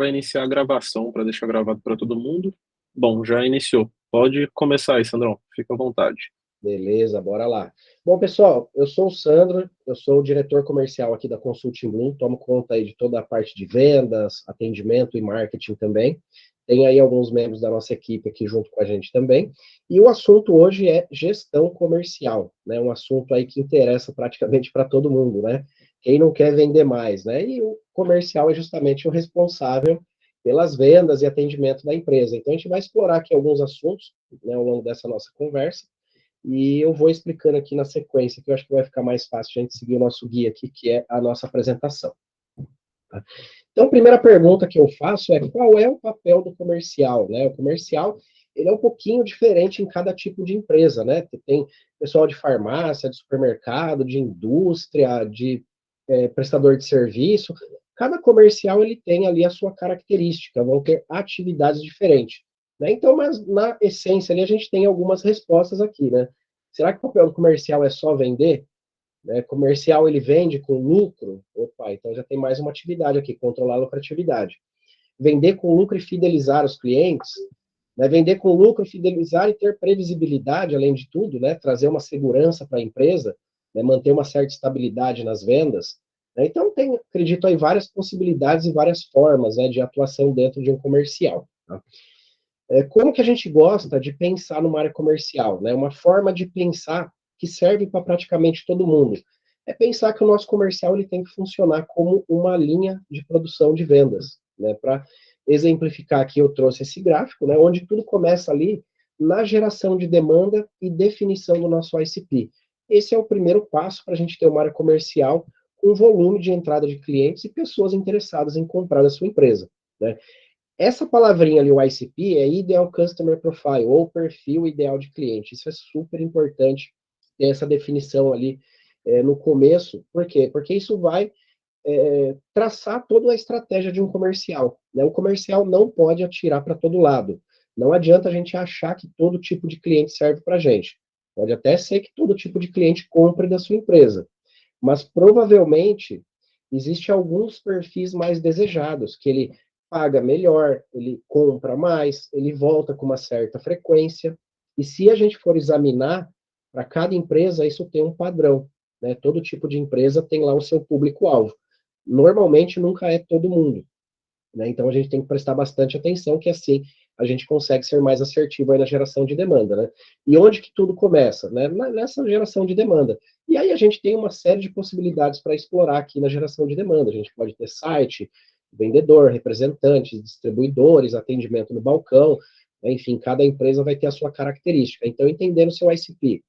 Vai iniciar a gravação para deixar gravado para todo mundo. Bom, já iniciou. Pode começar aí, Sandrão. Fica à vontade. Beleza, bora lá. Bom, pessoal, eu sou o Sandro, eu sou o diretor comercial aqui da Consulting Bloom, tomo conta aí de toda a parte de vendas, atendimento e marketing também. Tem aí alguns membros da nossa equipe aqui junto com a gente também. E o assunto hoje é gestão comercial, né? Um assunto aí que interessa praticamente para todo mundo, né? Quem não quer vender mais, né? E o comercial é justamente o responsável pelas vendas e atendimento da empresa. Então a gente vai explorar aqui alguns assuntos, né, ao longo dessa nossa conversa. E eu vou explicando aqui na sequência, que eu acho que vai ficar mais fácil a gente seguir o nosso guia aqui, que é a nossa apresentação. Tá? Então, a primeira pergunta que eu faço é qual é o papel do comercial, né? O comercial, ele é um pouquinho diferente em cada tipo de empresa, né? Tem pessoal de farmácia, de supermercado, de indústria, de prestador de serviço. Cada comercial, ele tem ali a sua característica, vão ter atividades diferentes. Né? Então, mas na essência ali, a gente tem algumas respostas aqui, né? Será que o papel do comercial é só vender? Né? Comercial ele vende com lucro, opa, então já tem mais uma atividade aqui, controlar a lucratividade. Vender com lucro e fidelizar os clientes, né? Vender com lucro, fidelizar e ter previsibilidade, além de tudo, né? Trazer uma segurança para a empresa, né? Manter uma certa estabilidade nas vendas. Né? Então tem, acredito aí, várias possibilidades e várias formas, né, de atuação dentro de um comercial. Tá? Como que a gente gosta de pensar numa área comercial? Né? Uma forma de pensar que serve para praticamente todo mundo. É pensar que o nosso comercial ele tem que funcionar como uma linha de produção de vendas. Né? Para exemplificar aqui, eu trouxe esse gráfico, né, onde tudo começa ali na geração de demanda e definição do nosso ICP. Esse é o primeiro passo para a gente ter uma área comercial com volume de entrada de clientes e pessoas interessadas em comprar da sua empresa. Né? Essa palavrinha ali, o ICP, é Ideal Customer Profile, ou perfil ideal de cliente. Isso é super importante ter essa definição ali no começo. Por quê? Porque isso vai traçar toda a estratégia de um comercial. Né? O comercial não pode atirar para todo lado. Não adianta a gente achar que todo tipo de cliente serve para a gente. Pode até ser que todo tipo de cliente compre da sua empresa, mas provavelmente existe alguns perfis mais desejados, que ele paga melhor, ele compra mais, ele volta com uma certa frequência. E se a gente for examinar, para cada empresa, isso tem um padrão. Né? Todo tipo de empresa tem lá o seu público-alvo. Normalmente nunca é todo mundo. Né? Então a gente tem que prestar bastante atenção, que assim a gente consegue ser mais assertivo aí na geração de demanda. Né? E onde que tudo começa? Né? Nessa geração de demanda. E aí a gente tem uma série de possibilidades para explorar aqui na geração de demanda. A gente pode ter site, vendedor, representantes, distribuidores, atendimento no balcão, né? Enfim, cada empresa vai ter a sua característica. Então, entendendo o seu ICP,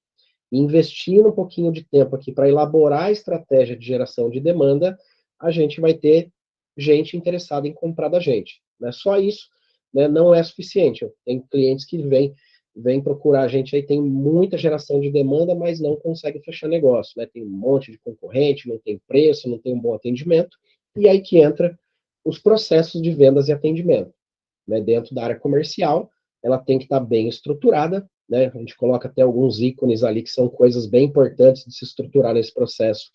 investindo um pouquinho de tempo aqui para elaborar a estratégia de geração de demanda, a gente vai ter gente interessada em comprar da gente. Né? Só isso, né, não é suficiente. Tem clientes que vêm procurar a gente aí, tem muita geração de demanda, mas não consegue fechar negócio. Né? Tem um monte de concorrente, não tem preço, não tem um bom atendimento, e aí que entra os processos de vendas e atendimento. Né? Dentro da área comercial, ela tem que estar bem estruturada, né? A gente coloca até alguns ícones ali que são coisas bem importantes de se estruturar nesse processo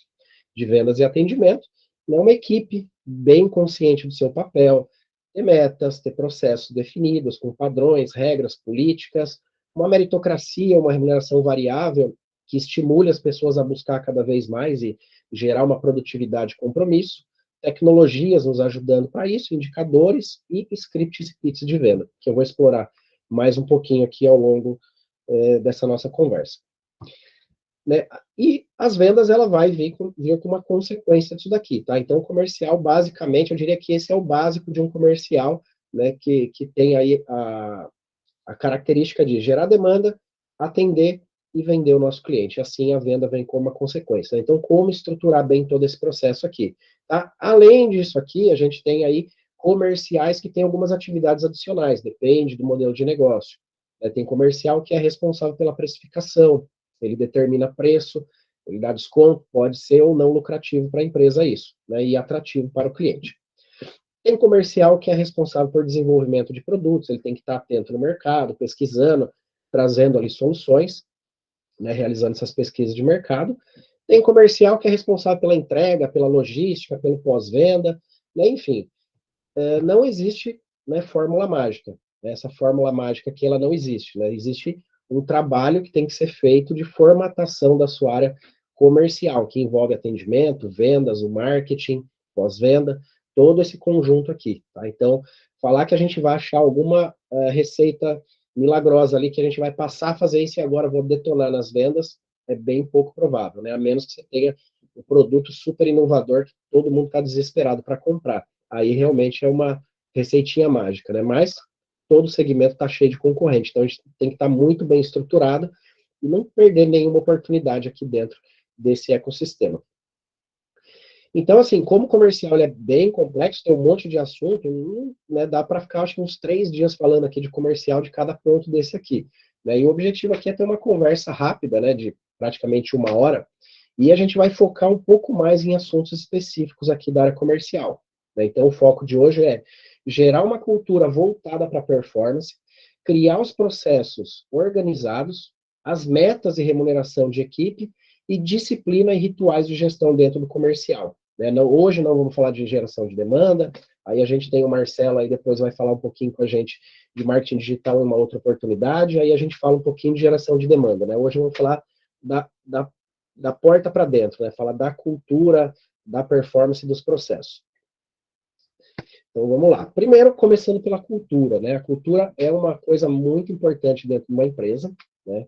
de vendas e atendimento. Né? Uma equipe bem consciente do seu papel, ter metas, ter processos definidos, com padrões, regras, políticas, uma meritocracia, uma remuneração variável que estimule as pessoas a buscar cada vez mais e gerar uma produtividade e compromisso, tecnologias nos ajudando para isso, indicadores e scripts e kits de venda, que eu vou explorar mais um pouquinho aqui ao longo dessa nossa conversa. Né? E as vendas, ela vai vir com uma consequência disso daqui, tá? Então, o comercial, basicamente, eu diria que esse é o básico de um comercial, né, que tem aí a característica de gerar demanda, atender e vender o nosso cliente. Assim, a venda vem como uma consequência. Né? Então, como estruturar bem todo esse processo aqui? Tá? Além disso aqui, a gente tem aí comerciais que têm algumas atividades adicionais, depende do modelo de negócio. Tem comercial que é responsável pela precificação, ele determina preço, ele dá desconto, pode ser ou não lucrativo para a empresa isso, né, e atrativo para o cliente. Tem comercial que é responsável por desenvolvimento de produtos, ele tem que estar atento no mercado, pesquisando, trazendo ali soluções, né, realizando essas pesquisas de mercado. Tem comercial que é responsável pela entrega, pela logística, pelo pós-venda, né, enfim. não existe, né, fórmula mágica. Essa fórmula mágica aqui, ela não existe, né? Existe um trabalho que tem que ser feito de formatação da sua área comercial, que envolve atendimento, vendas, o marketing, pós-venda, todo esse conjunto aqui, tá? Então, falar que a gente vai achar alguma receita milagrosa ali, que a gente vai passar a fazer isso e agora vou detonar nas vendas, é bem pouco provável, né? A menos que você tenha um produto super inovador que todo mundo está desesperado para comprar. Aí realmente é uma receitinha mágica, né? Mas todo segmento está cheio de concorrente, então a gente tem que estar muito bem estruturado e não perder nenhuma oportunidade aqui dentro desse ecossistema. Então, assim, como o comercial ele é bem complexo, tem um monte de assunto, né, dá para ficar, acho que uns 3 dias falando aqui de comercial de cada ponto desse aqui. Né? E o objetivo aqui é ter uma conversa rápida, né, de praticamente 1 hora, e a gente vai focar um pouco mais em assuntos específicos aqui da área comercial. Né? Então, o foco de hoje é gerar uma cultura voltada para performance, criar os processos organizados, as metas e remuneração de equipe e disciplina e rituais de gestão dentro do comercial. Né? Não, hoje não vamos falar de geração de demanda, aí a gente tem o Marcelo aí depois vai falar um pouquinho com a gente de marketing digital em uma outra oportunidade, aí a gente fala um pouquinho de geração de demanda. Né? Hoje vamos falar da porta para dentro, né? Falar da cultura, da performance dos processos. Então vamos lá. Primeiro, começando pela cultura, né? A cultura é uma coisa muito importante dentro de uma empresa, né?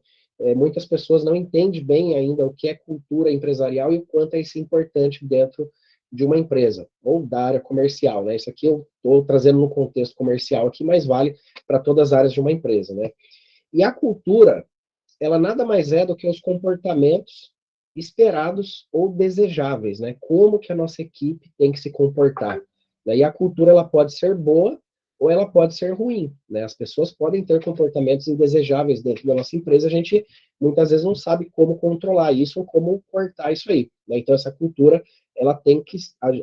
Muitas pessoas não entendem bem ainda o que é cultura empresarial e o quanto é isso importante dentro de uma empresa, ou da área comercial, né? Isso aqui eu estou trazendo no contexto comercial aqui, mas vale para todas as áreas de uma empresa, né? E a cultura, ela nada mais é do que os comportamentos esperados ou desejáveis, né? Como que a nossa equipe tem que se comportar. E a cultura, ela pode ser boa ou ela pode ser ruim, né? As pessoas podem ter comportamentos indesejáveis dentro da nossa empresa, a gente muitas vezes não sabe como controlar isso ou como cortar isso aí, né? Então essa cultura, ela tem que,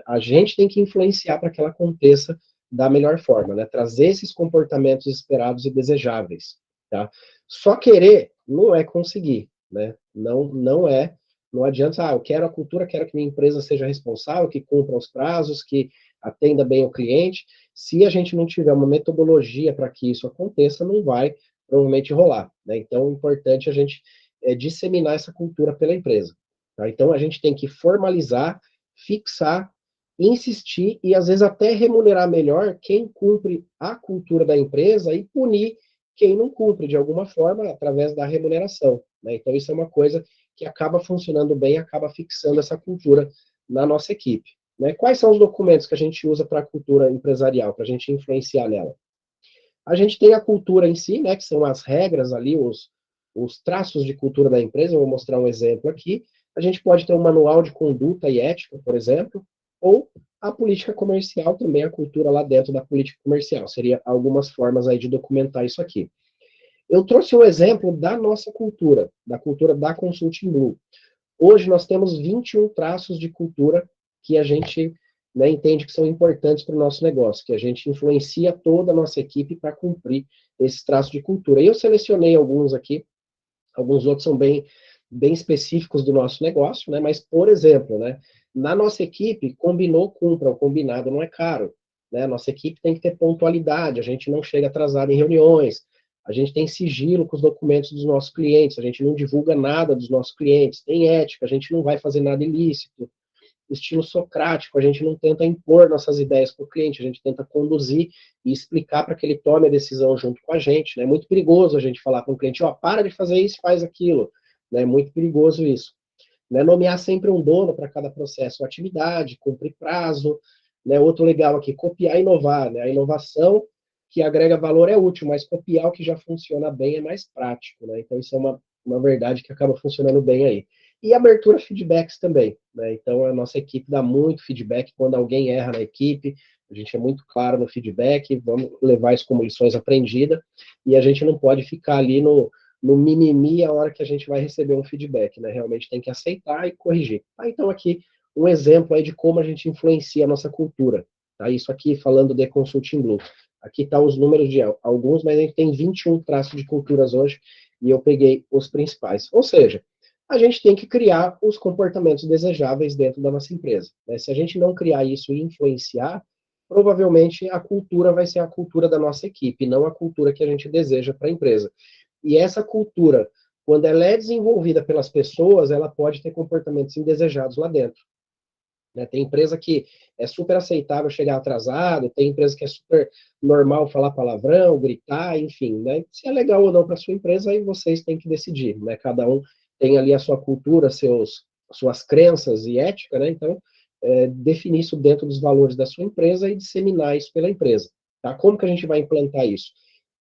a gente tem que influenciar para que ela aconteça da melhor forma, né? Trazer esses comportamentos esperados e desejáveis, tá? Só querer não é conseguir, né? Não é, não adianta, eu quero a cultura, quero que minha empresa seja responsável, que cumpra os prazos, que atenda bem o cliente. Se a gente não tiver uma metodologia para que isso aconteça, não vai provavelmente rolar, né? Então, é importante a gente disseminar essa cultura pela empresa. Tá? Então, a gente tem que formalizar, fixar, insistir e, às vezes, até remunerar melhor quem cumpre a cultura da empresa e punir quem não cumpre, de alguma forma, através da remuneração. Né? Então, isso é uma coisa que acaba funcionando bem, acaba fixando essa cultura na nossa equipe. Né? Quais são os documentos que a gente usa para a cultura empresarial, para a gente influenciar nela? A gente tem a cultura em si, né, que são as regras ali, os traços de cultura da empresa, eu vou mostrar um exemplo aqui. A gente pode ter um manual de conduta e ética, por exemplo, ou a política comercial também, a cultura lá dentro da política comercial. Seria algumas formas aí de documentar isso aqui. Eu trouxe um exemplo da nossa cultura, da cultura da Consulting Blue. Hoje nós temos 21 traços de cultura que a gente, né, entende que são importantes para o nosso negócio, que a gente influencia toda a nossa equipe para cumprir esses traços de cultura. E eu selecionei alguns aqui, alguns outros são bem específicos do nosso negócio, né? Mas, por exemplo, né, na nossa equipe, combinou, cumpra, o combinado não é caro. Né? Nossa equipe tem que ter pontualidade, a gente não chega atrasado em reuniões, a gente tem sigilo com os documentos dos nossos clientes, a gente não divulga nada dos nossos clientes, tem ética, a gente não vai fazer nada ilícito, estilo socrático, a gente não tenta impor nossas ideias para o cliente, a gente tenta conduzir e explicar para que ele tome a decisão junto com a gente. Né? É muito perigoso a gente falar com o cliente, ó, para de fazer isso, faz aquilo. Né? É muito perigoso isso. Né? Nomear sempre um dono para cada processo ou atividade, cumprir prazo. Né? Outro legal aqui, copiar e inovar. Né? A inovação que agrega valor é útil, mas copiar o que já funciona bem é mais prático. Né? Então, isso é uma verdade que acaba funcionando bem aí. E abertura a feedbacks também. Né? Então, a nossa equipe dá muito feedback quando alguém erra na equipe. A gente é muito claro no feedback, vamos levar isso como lições aprendidas, e a gente não pode ficar ali no mimimi a hora que a gente vai receber um feedback, né? Realmente tem que aceitar e corrigir. Tá? Então, aqui, um exemplo aí de como a gente influencia a nossa cultura. Tá? Isso aqui falando de Consulting Blue. Aqui está os números de alguns, mas a gente tem 21 traços de culturas hoje, e eu peguei os principais. Ou seja, a gente tem que criar os comportamentos desejáveis dentro da nossa empresa. Né? Se a gente não criar isso e influenciar, provavelmente a cultura vai ser a cultura da nossa equipe, não a cultura que a gente deseja para a empresa. E essa cultura, quando ela é desenvolvida pelas pessoas, ela pode ter comportamentos indesejados lá dentro. Né? Tem empresa que é super aceitável chegar atrasado, tem empresa que é super normal falar palavrão, gritar, enfim. Né? Se é legal ou não para sua empresa, aí vocês têm que decidir. Né? Cada um tem ali a sua cultura, suas crenças e ética, né? Então, definir isso dentro dos valores da sua empresa e disseminar isso pela empresa. Tá? Como que a gente vai implantar isso?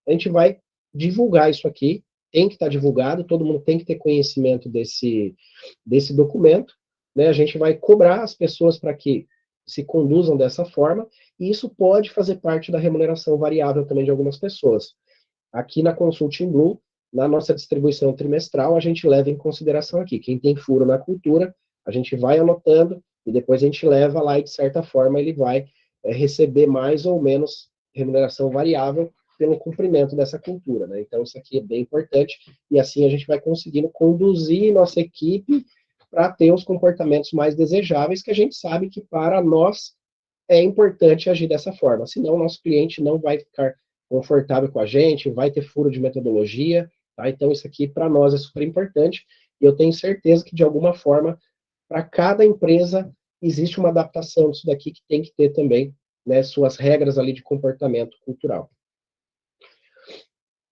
A gente vai divulgar isso aqui, tem que estar divulgado, todo mundo tem que ter conhecimento desse documento, né? A gente vai cobrar as pessoas para que se conduzam dessa forma, e isso pode fazer parte da remuneração variável também de algumas pessoas. Aqui na Consulting Blue, na nossa distribuição trimestral, a gente leva em consideração aqui, quem tem furo na cultura, a gente vai anotando, e depois a gente leva lá e, de certa forma, ele vai receber mais ou menos remuneração variável pelo cumprimento dessa cultura, né? Então, isso aqui é bem importante, e assim a gente vai conseguindo conduzir nossa equipe para ter os comportamentos mais desejáveis, que a gente sabe que para nós é importante agir dessa forma, senão o nosso cliente não vai ficar confortável com a gente, vai ter furo de metodologia, tá? Então isso aqui para nós é super importante, e eu tenho certeza que de alguma forma, para cada empresa, existe uma adaptação disso daqui que tem que ter também, né, suas regras ali de comportamento cultural.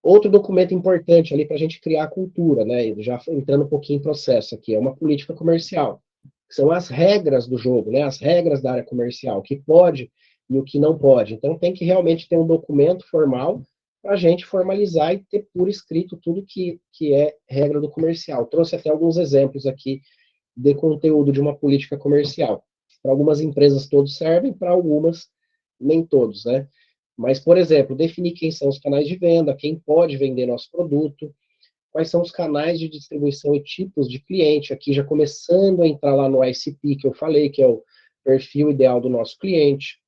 Outro documento importante ali para a gente criar a cultura, né, já entrando um pouquinho em processo aqui, é uma política comercial. São as regras do jogo, né, as regras da área comercial, o que pode e o que não pode. Então tem que realmente ter um documento formal para a gente formalizar e ter por escrito tudo que é regra do comercial. Trouxe até alguns exemplos aqui de conteúdo de uma política comercial. Para algumas empresas todos servem, para algumas nem todos, né? Mas, por exemplo, definir quem são os canais de venda, quem pode vender nosso produto, quais são os canais de distribuição e tipos de cliente, aqui já começando a entrar lá no ICP que eu falei, que é o perfil ideal do nosso cliente,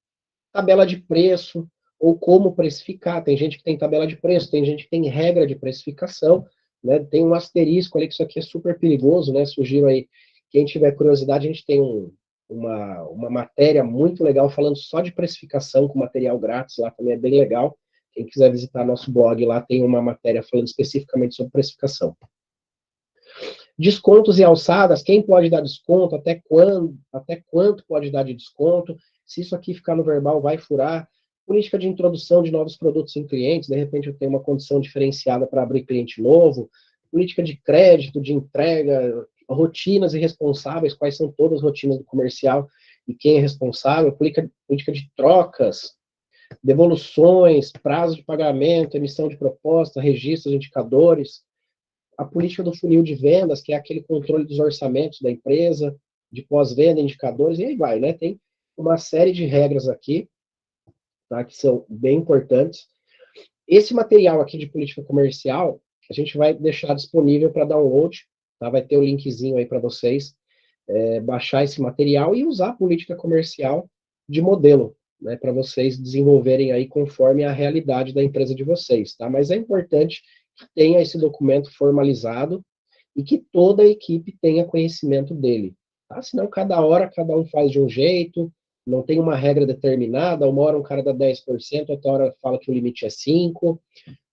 tabela de preço, ou como precificar, tem gente que tem tabela de preço, tem gente que tem regra de precificação, né? Tem um asterisco ali, que isso aqui é super perigoso, né? Sugiro aí, quem tiver curiosidade, a gente tem uma matéria muito legal falando só de precificação com material grátis, lá também é bem legal. Quem quiser visitar nosso blog, lá tem uma matéria falando especificamente sobre precificação. Descontos e alçadas, quem pode dar desconto, até quando, até quanto pode dar de desconto, se isso aqui ficar no verbal vai furar. Política de introdução de novos produtos em clientes, de repente eu tenho uma condição diferenciada para abrir cliente novo. Política de crédito, de entrega, rotinas e responsáveis, quais são todas as rotinas do comercial e quem é responsável. Política de trocas, devoluções, prazo de pagamento, emissão de proposta, registros, indicadores. A política do funil de vendas, que é aquele controle dos orçamentos da empresa, de pós-venda, indicadores, e aí vai, né? Tem uma série de regras aqui, tá, que são bem importantes. Esse material aqui de política comercial, a gente vai deixar disponível para download, tá? Vai ter o linkzinho aí para vocês baixar esse material e usar a política comercial de modelo, né, para vocês desenvolverem aí conforme a realidade da empresa de vocês, tá? Mas é importante que tenha esse documento formalizado e que toda a equipe tenha conhecimento dele, tá? Senão cada hora cada um faz de um jeito, não tem uma regra determinada, uma hora um cara dá 10%, outra hora fala que o limite é 5%,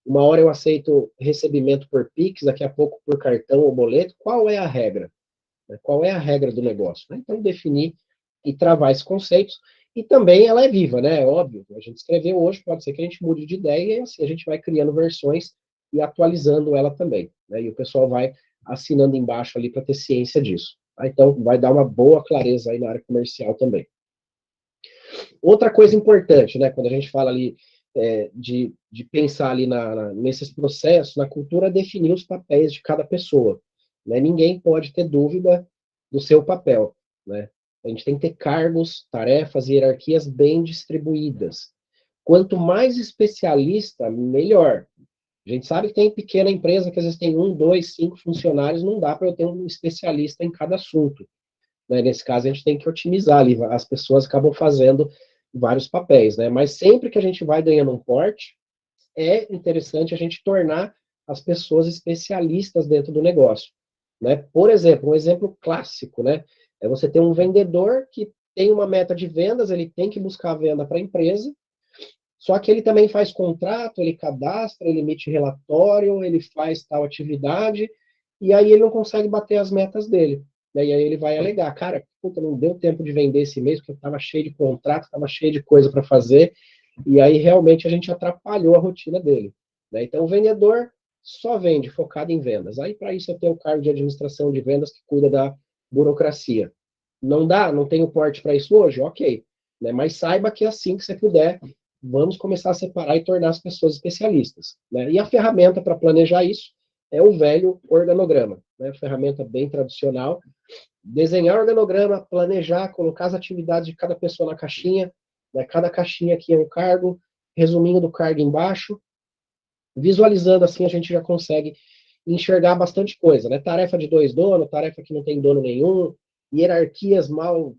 uma hora eu aceito recebimento por Pix, daqui a pouco por cartão ou boleto. Qual é a regra? Qual é a regra do negócio? Então, definir e travar esses conceitos. E também ela é viva, né? É óbvio. A gente escreveu hoje, pode ser que a gente mude de ideia, e assim a gente vai criando versões e atualizando ela também. Né? E o pessoal vai assinando embaixo ali para ter ciência disso. Tá? Então, vai dar uma boa clareza aí na área comercial também. Outra coisa importante, né? Quando a gente fala ali de pensar ali nesses processos, na cultura, é definir os papéis de cada pessoa. Né? Ninguém pode ter dúvida do seu papel. Né? A gente tem que ter cargos, tarefas e hierarquias bem distribuídas. Quanto mais especialista, melhor. A gente sabe que tem pequena empresa que às vezes tem 1, 2, 5 funcionários, não dá para eu ter um especialista em cada assunto. Né? Nesse caso, a gente tem que otimizar ali, as pessoas acabam fazendo vários papéis, né? Mas sempre que a gente vai ganhando um porte, é interessante a gente tornar as pessoas especialistas dentro do negócio, né? Por exemplo, um exemplo clássico, né? É você ter um vendedor que tem uma meta de vendas, ele tem que buscar a venda para a empresa, só que ele também faz contrato, ele cadastra, ele emite relatório, ele faz tal atividade, e aí ele não consegue bater as metas dele. E aí ele vai alegar, cara, puta, não deu tempo de vender esse mês, porque estava cheio de contrato, estava cheio de coisa para fazer, e aí realmente a gente atrapalhou a rotina dele. Né? Então o vendedor só vende focado em vendas. Aí para isso eu tenho o cargo de administração de vendas que cuida da burocracia. Não dá, não tenho porte para isso hoje? Ok. Né? Mas saiba que assim que você puder, vamos começar a separar e tornar as pessoas especialistas. Né? E a ferramenta para planejar isso é o velho organograma, né? Ferramenta bem tradicional. Desenhar organograma, planejar, colocar as atividades de cada pessoa na caixinha, né? Cada caixinha aqui é um cargo, resuminho do cargo embaixo. Visualizando assim, a gente já consegue enxergar bastante coisa, né? Tarefa de 2 donos, tarefa que não tem dono nenhum, hierarquias mal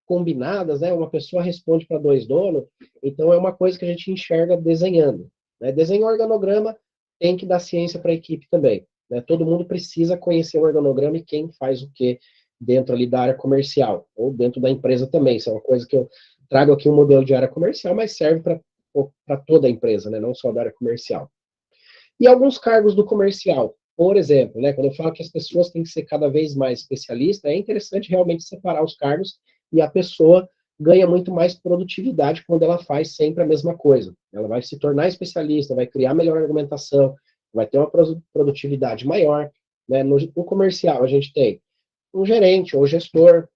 combinadas, né? Uma pessoa responde para 2 donos, então é uma coisa que a gente enxerga desenhando. Né? Desenhar organograma tem que dar ciência para a equipe também. Né? Todo mundo precisa conhecer o organograma e quem faz o que dentro ali da área comercial, ou dentro da empresa também. Isso é uma coisa que eu trago aqui um modelo de área comercial, mas serve para toda a empresa, né? Não só da área comercial. E alguns cargos do comercial, por exemplo, né, quando eu falo que as pessoas têm que ser cada vez mais especialistas, é interessante realmente separar os cargos e a pessoa ganha muito mais produtividade quando ela faz sempre a mesma coisa. Ela vai se tornar especialista, vai criar melhor argumentação, vai ter uma produtividade maior. Né? No comercial, a gente tem um gerente ou gestor,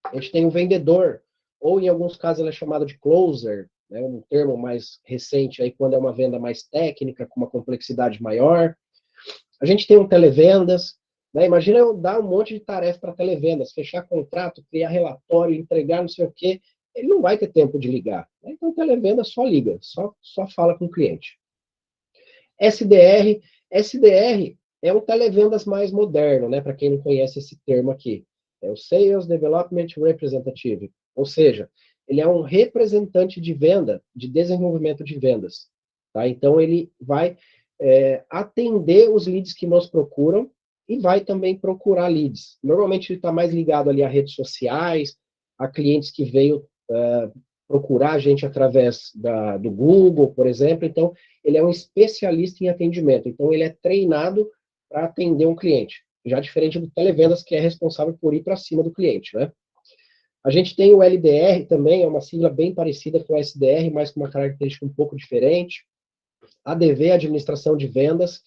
a gente tem um vendedor, ou em alguns casos ele é chamado de closer, né, um termo mais recente aí quando é uma venda mais técnica, com uma complexidade maior. A gente tem um televendas, né, imagina eu dar um monte de tarefa para televendas, fechar contrato, criar relatório, entregar não sei o quê, ele não vai ter tempo de ligar. Né? Então, televendas só liga, só fala com o cliente. SDR, SDR é um televendas mais moderno, né, para quem não conhece esse termo aqui. É o Sales Development Representative, ou seja, ele é um representante de venda, de desenvolvimento de vendas. Tá? Então, ele vai atender os leads que nos procuram e vai também procurar leads. Normalmente, ele está mais ligado ali a redes sociais, a clientes que veio procurar a gente através do Google, por exemplo. Então, ele é um especialista em atendimento. Então, ele é treinado para atender um cliente. Já diferente do televendas, que é responsável por ir para cima do cliente, né? A gente tem o LDR também, é uma sigla bem parecida com o SDR, mas com uma característica um pouco diferente. ADV, Administração de Vendas.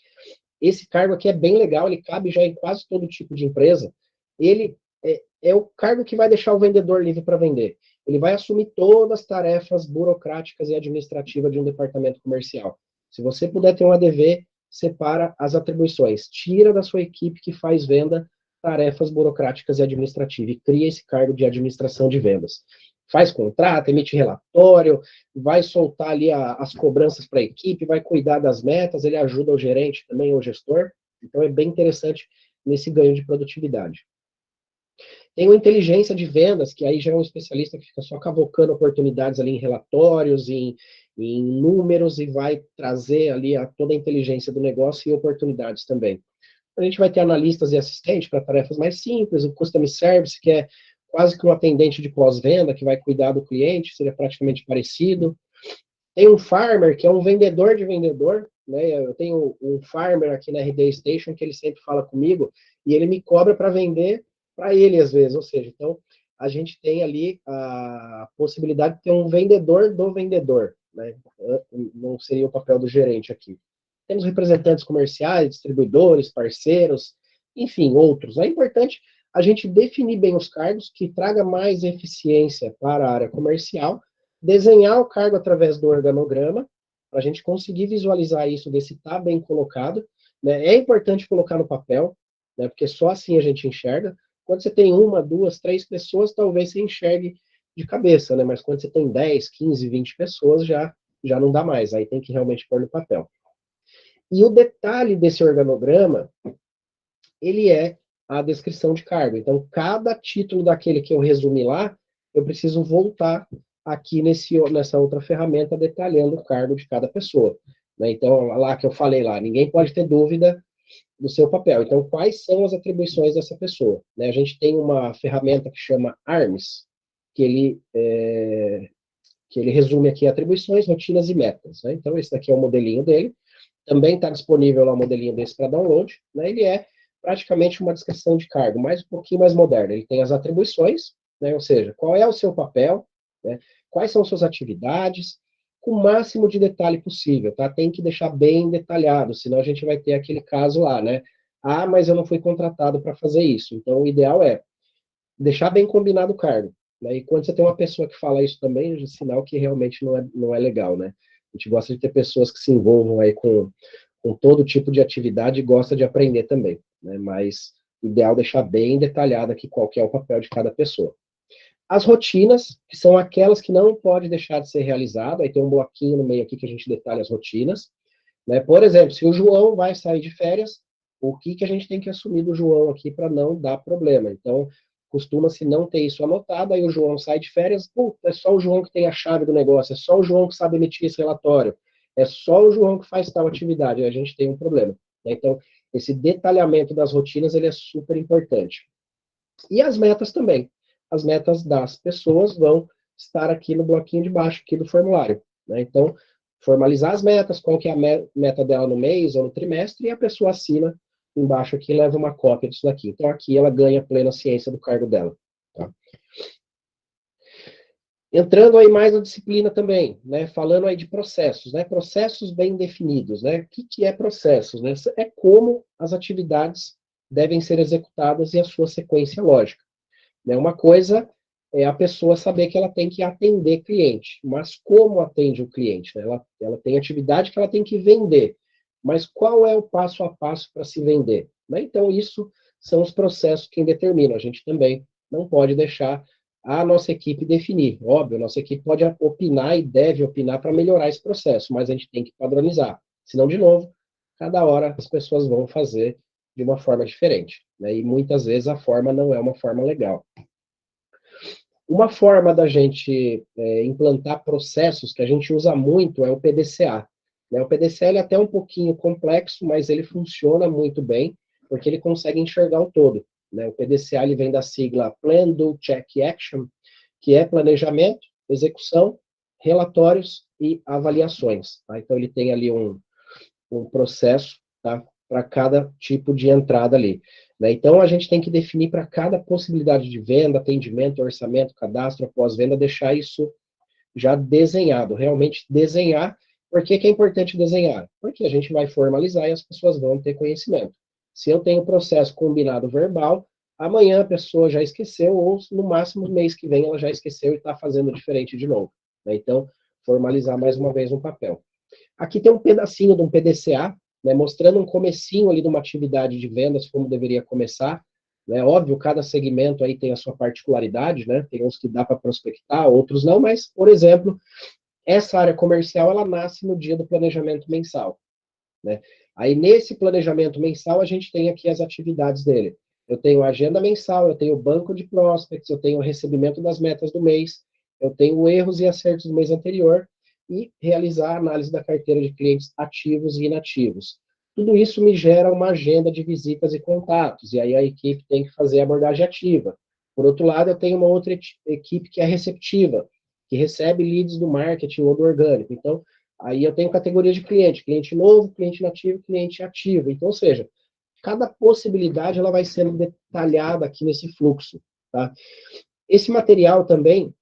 Esse cargo aqui é bem legal, ele cabe já em quase todo tipo de empresa. Ele é o cargo que vai deixar o vendedor livre para vender. Ele vai assumir todas as tarefas burocráticas e administrativas de um departamento comercial. Se você puder ter um ADV, separa as atribuições. Tira da sua equipe que faz venda tarefas burocráticas e administrativas e cria esse cargo de administração de vendas. Faz contrato, emite relatório, vai soltar ali as cobranças para a equipe, vai cuidar das metas, ele ajuda o gerente também, o gestor. Então é bem interessante nesse ganho de produtividade. Tem o inteligência de vendas, que aí já é um especialista que fica só cavocando oportunidades ali em relatórios, em números, e vai trazer ali toda a inteligência do negócio e oportunidades também. A gente vai ter analistas e assistentes para tarefas mais simples, o Customer Service, que é quase que um atendente de pós-venda, que vai cuidar do cliente, seria praticamente parecido. Tem um farmer, que é um vendedor de vendedor, né? Eu tenho um farmer aqui na RD Station, que ele sempre fala comigo, e ele me cobra para vender para ele, às vezes. Ou seja, então, a gente tem ali a possibilidade de ter um vendedor do vendedor, né? Não seria o papel do gerente aqui. Temos representantes comerciais, distribuidores, parceiros, enfim, outros. É importante a gente definir bem os cargos que traga mais eficiência para a área comercial, desenhar o cargo através do organograma, para a gente conseguir visualizar isso, ver se está bem colocado. Né? É importante colocar no papel, né? Porque só assim a gente enxerga. Quando você tem uma, duas, três pessoas, talvez você enxergue de cabeça, né? Mas quando você tem 10, 15, 20 pessoas, já não dá mais. Aí tem que realmente pôr no papel. E o detalhe desse organograma, ele é a descrição de cargo. Então, cada título daquele que eu resumi lá, eu preciso voltar aqui nessa outra ferramenta detalhando o cargo de cada pessoa. Né? Então, lá que eu falei lá, ninguém pode ter dúvida do seu papel. Então, quais são as atribuições dessa pessoa? Né? A gente tem uma ferramenta que chama ARMS, que ele resume aqui atribuições, rotinas e metas. Né? Então, esse daqui é o modelinho dele. Também está disponível lá o modelinho desse para download. Né? Ele é praticamente uma descrição de cargo, mas um pouquinho mais moderno. Ele tem as atribuições, né? Ou seja, qual é o seu papel, né? Quais são suas atividades, com o máximo de detalhe possível, tá? Tem que deixar bem detalhado, senão a gente vai ter aquele caso lá, né? Ah, mas eu não fui contratado para fazer isso. Então, o ideal é deixar bem combinado o cargo. Né? E quando você tem uma pessoa que fala isso também, é um sinal que realmente não é legal, né? A gente gosta de ter pessoas que se envolvam aí com todo tipo de atividade e gosta de aprender também, né? Mas o ideal é deixar bem detalhado aqui qual que é o papel de cada pessoa. As rotinas, que são aquelas que não pode deixar de ser realizado, aí tem um bloquinho no meio aqui que a gente detalha as rotinas. Né? Por exemplo, se o João vai sair de férias, o que a gente tem que assumir do João aqui para não dar problema? Então, costuma-se não ter isso anotado, aí o João sai de férias, é só o João que tem a chave do negócio, é só o João que sabe emitir esse relatório, é só o João que faz tal atividade, aí a gente tem um problema. Né? Então, esse detalhamento das rotinas, ele é super importante. E as metas também. As metas das pessoas vão estar aqui no bloquinho de baixo aqui do formulário. Né? Então, formalizar as metas, qual que é a meta dela no mês ou no trimestre, e a pessoa assina embaixo aqui e leva uma cópia disso daqui. Então, aqui ela ganha plena ciência do cargo dela. Tá? Entrando aí mais na disciplina também, né? Falando aí de processos, né? Processos bem definidos, né? O que é processos? Né? É como as atividades devem ser executadas e a sua sequência lógica. Né? Uma coisa é a pessoa saber que ela tem que atender cliente, mas como atende o cliente? Né? Ela tem atividade que ela tem que vender, mas qual é o passo a passo para se vender? Né? Então, isso são os processos que determinam. A gente também não pode deixar a nossa equipe definir. Óbvio, a nossa equipe pode opinar e deve opinar para melhorar esse processo, mas a gente tem que padronizar. Senão, de novo, cada hora as pessoas vão fazer de uma forma diferente. Né? E muitas vezes a forma não é uma forma legal. Uma forma da gente implantar processos que a gente usa muito é o PDCA. Né? O PDCA ele é até um pouquinho complexo, mas ele funciona muito bem, porque ele consegue enxergar o todo. Né? O PDCA ele vem da sigla Plan, Do, Check, Action, que é planejamento, execução, relatórios e avaliações. Tá? Então ele tem ali um processo, tá? Para cada tipo de entrada ali. Né? Então, a gente tem que definir para cada possibilidade de venda, atendimento, orçamento, cadastro, pós-venda, deixar isso já desenhado, realmente desenhar. Por que é importante desenhar? Porque a gente vai formalizar e as pessoas vão ter conhecimento. Se eu tenho processo combinado verbal, amanhã a pessoa já esqueceu, ou no máximo no mês que vem ela já esqueceu e está fazendo diferente de novo. Né? Então, formalizar mais uma vez no papel. Aqui tem um pedacinho de um PDCA, né, mostrando um comecinho ali de uma atividade de vendas, como deveria começar. Né? Óbvio, cada segmento aí tem a sua particularidade, né? Tem uns que dá para prospectar, outros não, mas, por exemplo, essa área comercial, ela nasce no dia do planejamento mensal. Né? Aí, nesse planejamento mensal, a gente tem aqui as atividades dele. Eu tenho a agenda mensal, eu tenho o banco de prospects, eu tenho o recebimento das metas do mês, eu tenho erros e acertos do mês anterior, e realizar a análise da carteira de clientes ativos e inativos. Tudo isso me gera uma agenda de visitas e contatos, e aí a equipe tem que fazer a abordagem ativa. Por outro lado, eu tenho uma outra equipe que é receptiva, que recebe leads do marketing ou do orgânico. Então, aí eu tenho categorias de cliente, cliente novo, cliente inativo, cliente ativo. Então, ou seja, cada possibilidade ela vai sendo detalhada aqui nesse fluxo. Tá? Esse material também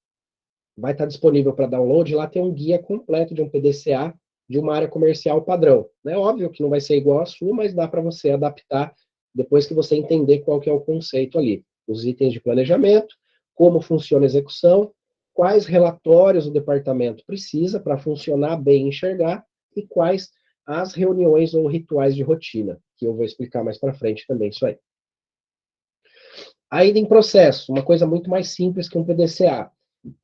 vai estar disponível para download, lá tem um guia completo de um PDCA de uma área comercial padrão. É óbvio que não vai ser igual à sua, mas dá para você adaptar depois que você entender qual que é o conceito ali. Os itens de planejamento, como funciona a execução, quais relatórios o departamento precisa para funcionar bem e enxergar, e quais as reuniões ou rituais de rotina, que eu vou explicar mais para frente também isso aí. Ainda em processo, uma coisa muito mais simples que um PDCA,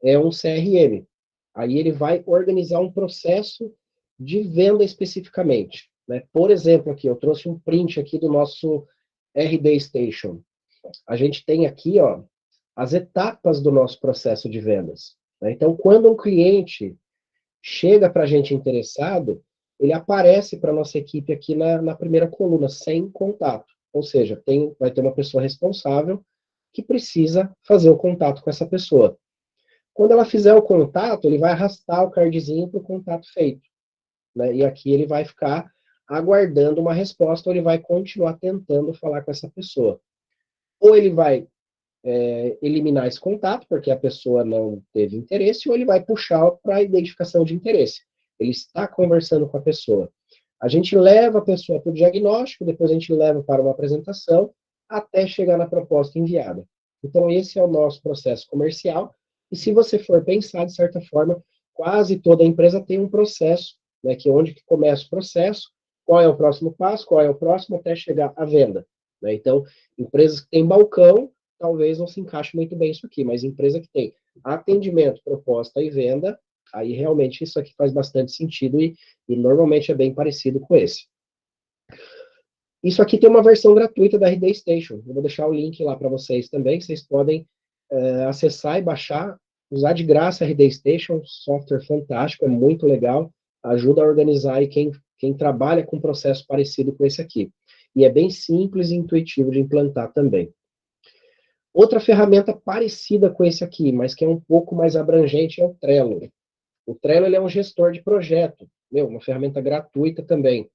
é um CRM. Aí ele vai organizar um processo de venda especificamente. Né? Por exemplo, aqui, eu trouxe um print aqui do nosso RD Station. A gente tem aqui, ó, as etapas do nosso processo de vendas. Né? Então, quando um cliente chega para a gente interessado, ele aparece para a nossa equipe aqui na primeira coluna, sem contato. Ou seja, vai ter uma pessoa responsável que precisa fazer o contato com essa pessoa. Quando ela fizer o contato, ele vai arrastar o cardzinho para o contato feito, né? E aqui ele vai ficar aguardando uma resposta, ou ele vai continuar tentando falar com essa pessoa. Ou ele vai eliminar esse contato, porque a pessoa não teve interesse, ou ele vai puxar para a identificação de interesse. Ele está conversando com a pessoa. A gente leva a pessoa para o diagnóstico, depois a gente leva para uma apresentação, até chegar na proposta enviada. Então, esse é o nosso processo comercial. E se você for pensar, de certa forma, quase toda empresa tem um processo, né, que é onde que começa o processo, qual é o próximo passo, qual é o próximo, até chegar à venda. Né? Então, empresas que têm balcão, talvez não se encaixe muito bem isso aqui, mas empresa que tem atendimento, proposta e venda, aí realmente isso aqui faz bastante sentido e normalmente é bem parecido com esse. Isso aqui tem uma versão gratuita da RD Station. Eu vou deixar o link lá para vocês também. Vocês podem acessar e baixar, usar de graça a RD Station, software fantástico, é muito legal, ajuda a organizar e quem trabalha com um processo parecido com esse aqui. E é bem simples e intuitivo de implantar também. Outra ferramenta parecida com esse aqui, mas que é um pouco mais abrangente, é o Trello. O Trello ele é um gestor de projeto, uma ferramenta gratuita também.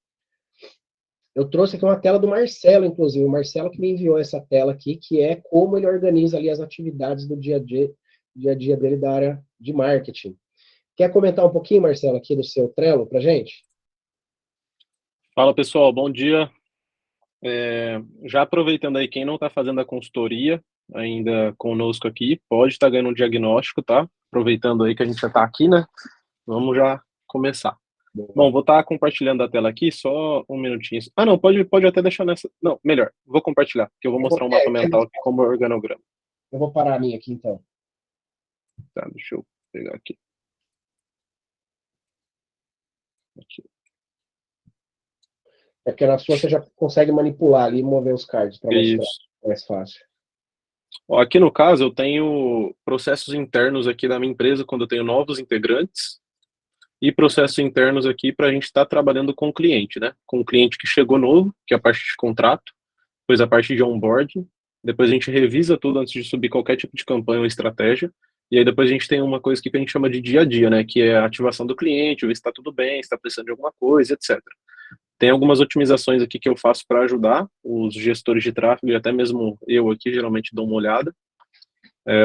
Eu trouxe aqui uma tela do Marcelo, inclusive, o Marcelo que me enviou essa tela aqui, que é como ele organiza ali as atividades do dia a dia dele da área de marketing. Quer comentar um pouquinho, Marcelo, aqui do seu Trello para gente? Fala, pessoal, bom dia. Já aproveitando aí, quem não está fazendo a consultoria ainda conosco aqui, pode estar ganhando um diagnóstico, tá? Aproveitando aí que a gente já está aqui, né? Vamos já começar. Bom, vou estar compartilhando a tela aqui, só um minutinho. Ah, não, pode até deixar nessa. Não, melhor, vou compartilhar, porque eu vou mostrar um mapa mental aqui como organograma. Eu vou parar a minha aqui, então. Tá, deixa eu pegar aqui. É porque na sua você já consegue manipular ali e mover os cards para mostrar. Isso. É mais fácil. Ó, aqui no caso, eu tenho processos internos aqui da minha empresa quando eu tenho novos integrantes e processos internos aqui para a gente estar trabalhando com o cliente, né? Com o cliente que chegou novo, que é a parte de contrato, depois a parte de onboarding, depois a gente revisa tudo antes de subir qualquer tipo de campanha ou estratégia, e aí depois a gente tem uma coisa que a gente chama de dia a dia, né? Que é a ativação do cliente, ver se está tudo bem, se está precisando de alguma coisa, etc. Tem algumas otimizações aqui que eu faço para ajudar os gestores de tráfego e até mesmo eu aqui geralmente dou uma olhada.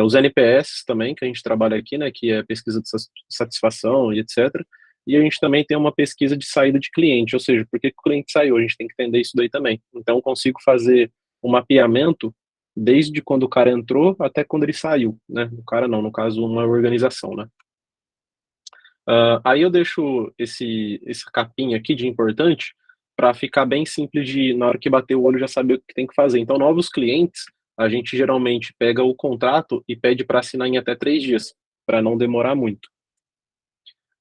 Os NPS também, que a gente trabalha aqui, né, que é pesquisa de satisfação e etc. E a gente também tem uma pesquisa de saída de cliente, ou seja, por que o cliente saiu? A gente tem que entender isso daí também. Então, eu consigo fazer um mapeamento desde quando o cara entrou até quando ele saiu, né? O cara não, no caso, uma organização, né? Aí eu deixo essa capinha aqui de importante para ficar bem simples de, na hora que bater o olho, já saber o que tem que fazer. Então, novos clientes, a gente geralmente pega o contrato e pede para assinar em até 3 dias, para não demorar muito.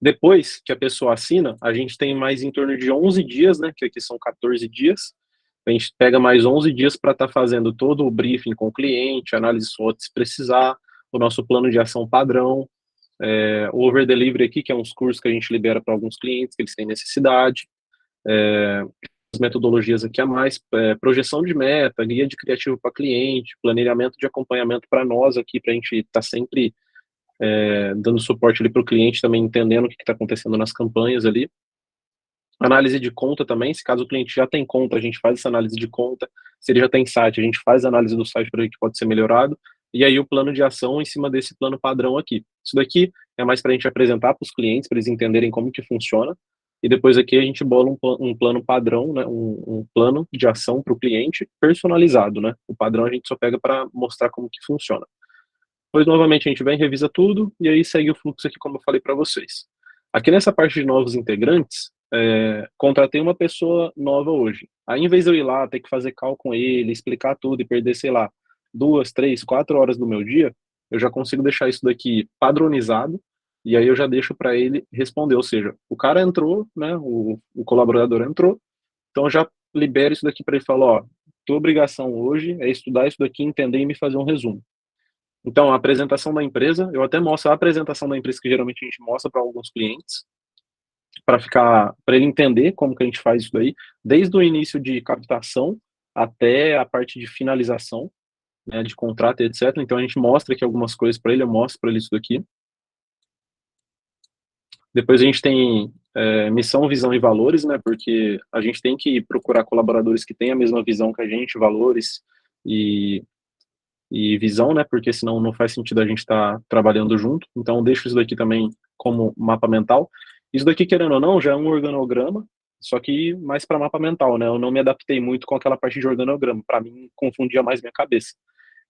Depois que a pessoa assina, a gente tem mais em torno de 11 dias, né, que aqui são 14 dias. A gente pega mais 11 dias para estar fazendo todo o briefing com o cliente, análise SWOT se precisar, o nosso plano de ação padrão, o over delivery aqui, que é uns cursos que a gente libera para alguns clientes que eles têm necessidade, as metodologias aqui a mais, projeção de meta, guia de criativo para cliente, planejamento de acompanhamento para nós aqui, para a gente estar sempre dando suporte ali para o cliente, também entendendo o que está acontecendo nas campanhas ali. Análise de conta também, se caso o cliente já tem conta, a gente faz essa análise de conta, se ele já tem site, a gente faz a análise do site para ver que pode ser melhorado, e aí o plano de ação em cima desse plano padrão aqui. Isso daqui é mais para a gente apresentar para os clientes, para eles entenderem como que funciona, e depois aqui a gente bola um plano padrão, né, um plano de ação para o cliente personalizado, né? O padrão a gente só pega para mostrar como que funciona. Depois, novamente, a gente vem, revisa tudo, e aí segue o fluxo aqui, como eu falei para vocês. Aqui nessa parte de novos integrantes, contratei uma pessoa nova hoje. Aí, em vez de eu ir lá, ter que fazer call com ele, explicar tudo e perder, sei lá, 2, 3, 4 horas do meu dia, eu já consigo deixar isso daqui padronizado, e aí eu já deixo para ele responder. Ou seja, o cara entrou, né, o colaborador entrou, então eu já libero isso daqui para ele falar, ó, tua obrigação hoje é estudar isso daqui, entender e me fazer um resumo. Então, a apresentação da empresa, eu até mostro a apresentação da empresa que geralmente a gente mostra para alguns clientes. para ele entender como que a gente faz isso daí, desde o início de captação até a parte de finalização, né, de contrato, etc. Então a gente mostra aqui algumas coisas para ele, eu mostro para ele isso daqui. Depois a gente tem missão, visão e valores, né, porque a gente tem que procurar colaboradores que tenham a mesma visão que a gente, valores e, e visão, né, porque senão não faz sentido a gente estar trabalhando junto. Então eu deixo isso daqui também como mapa mental. Isso daqui, querendo ou não, já é um organograma, só que mais para mapa mental, né? Eu não me adaptei muito com aquela parte de organograma, para mim confundia mais minha cabeça.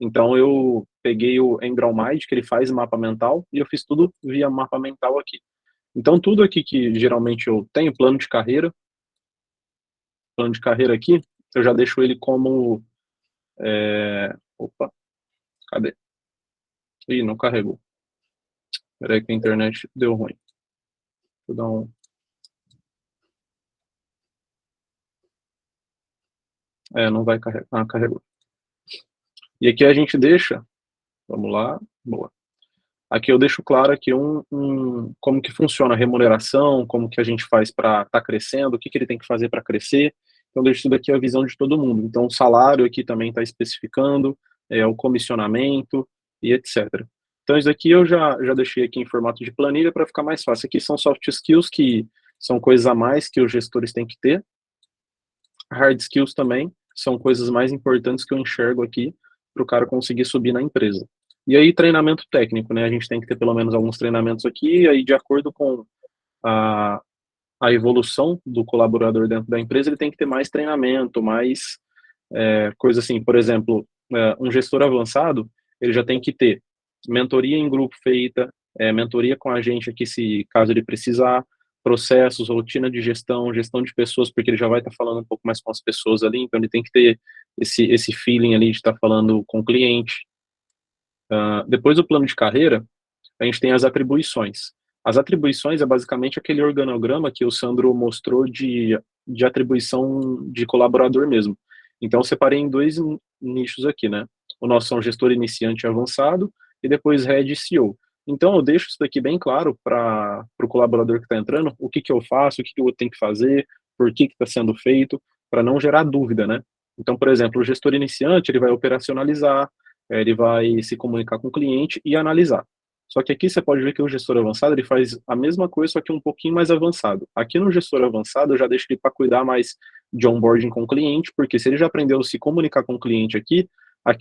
Então eu peguei o Android, que ele faz mapa mental, e eu fiz tudo via mapa mental aqui. Então tudo aqui que geralmente eu tenho, plano de carreira aqui, eu já deixo ele como... Opa, cadê? Ih, não carregou. Peraí que a internet deu ruim. Vou dar um... não vai carregar. Ah, carregou. E aqui a gente deixa... Vamos lá. Boa. Aqui eu deixo claro aqui como que funciona a remuneração, como que a gente faz para estar crescendo, o que que ele tem que fazer para crescer. Então, deixo tudo aqui a visão de todo mundo. Então, o salário aqui também está especificando, o comissionamento e etc. Então, isso aqui eu já deixei aqui em formato de planilha para ficar mais fácil. Aqui são soft skills, que são coisas a mais que os gestores têm que ter. Hard skills também são coisas mais importantes que eu enxergo aqui para o cara conseguir subir na empresa. E aí, treinamento técnico, né? A gente tem que ter pelo menos alguns treinamentos aqui, e aí, de acordo com a, a evolução do colaborador dentro da empresa, ele tem que ter mais treinamento, mais coisa assim. Por exemplo, um gestor avançado, ele já tem que ter mentoria em grupo feita, mentoria com a gente aqui, se caso ele precisar, processos, rotina de gestão, gestão de pessoas, porque ele já vai estar falando um pouco mais com as pessoas ali, então ele tem que ter esse feeling ali de estar falando com o cliente. Depois do plano de carreira, a gente tem as atribuições. As atribuições é basicamente aquele organograma que o Sandro mostrou de atribuição de colaborador mesmo. Então, eu separei em dois nichos aqui, né? O nosso é um gestor iniciante avançado e depois Head e CEO. Então, eu deixo isso daqui bem claro para o colaborador que está entrando, o que eu faço, o que eu tenho que fazer, por que está sendo feito, para não gerar dúvida, né? Então, por exemplo, o gestor iniciante, ele vai operacionalizar, ele vai se comunicar com o cliente e analisar. Só que aqui você pode ver que o gestor avançado ele faz a mesma coisa, só que um pouquinho mais avançado. Aqui no gestor avançado eu já deixo ele para cuidar mais de onboarding com o cliente, porque se ele já aprendeu a se comunicar com o cliente aqui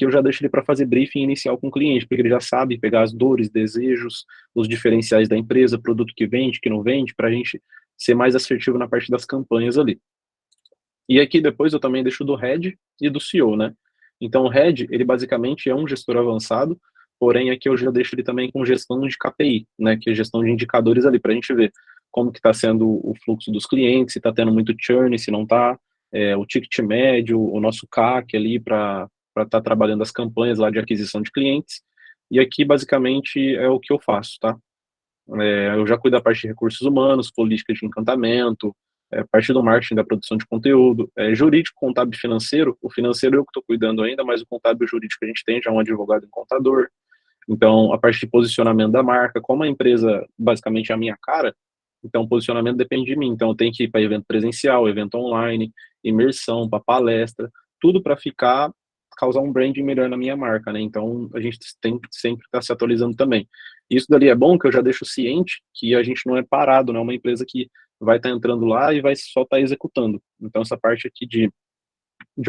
eu já deixo ele para fazer briefing inicial com o cliente, porque ele já sabe pegar as dores, desejos, os diferenciais da empresa, produto que vende, que não vende, para a gente ser mais assertivo na parte das campanhas ali. E aqui depois eu também deixo do Head e do CEO, né? Então o Head, ele basicamente é um gestor avançado, porém aqui eu já deixo ele também com gestão de KPI, né? Que é gestão de indicadores ali, para a gente ver como que está sendo o fluxo dos clientes, se está tendo muito churn, se não está, o ticket médio, o nosso CAC ali para estar trabalhando as campanhas lá de aquisição de clientes. E aqui basicamente é o que eu faço, tá? Eu já cuido da parte de recursos humanos, políticas de encantamento, parte do marketing, da produção de conteúdo, jurídico, contábil e financeiro. O financeiro eu que estou cuidando ainda, mas o contábil e o jurídico a gente tem já um advogado e um contador. Então, a parte de posicionamento da marca, como a empresa basicamente é a minha cara, então o posicionamento depende de mim. Então, eu tenho que ir para evento presencial, evento online, imersão, para palestra, tudo para causar um branding melhor na minha marca, né? Então, a gente tem que sempre estar se atualizando também. Isso dali é bom que eu já deixo ciente que a gente não é parado, não é uma empresa que vai estar entrando lá e vai só estar executando. Então, essa parte aqui de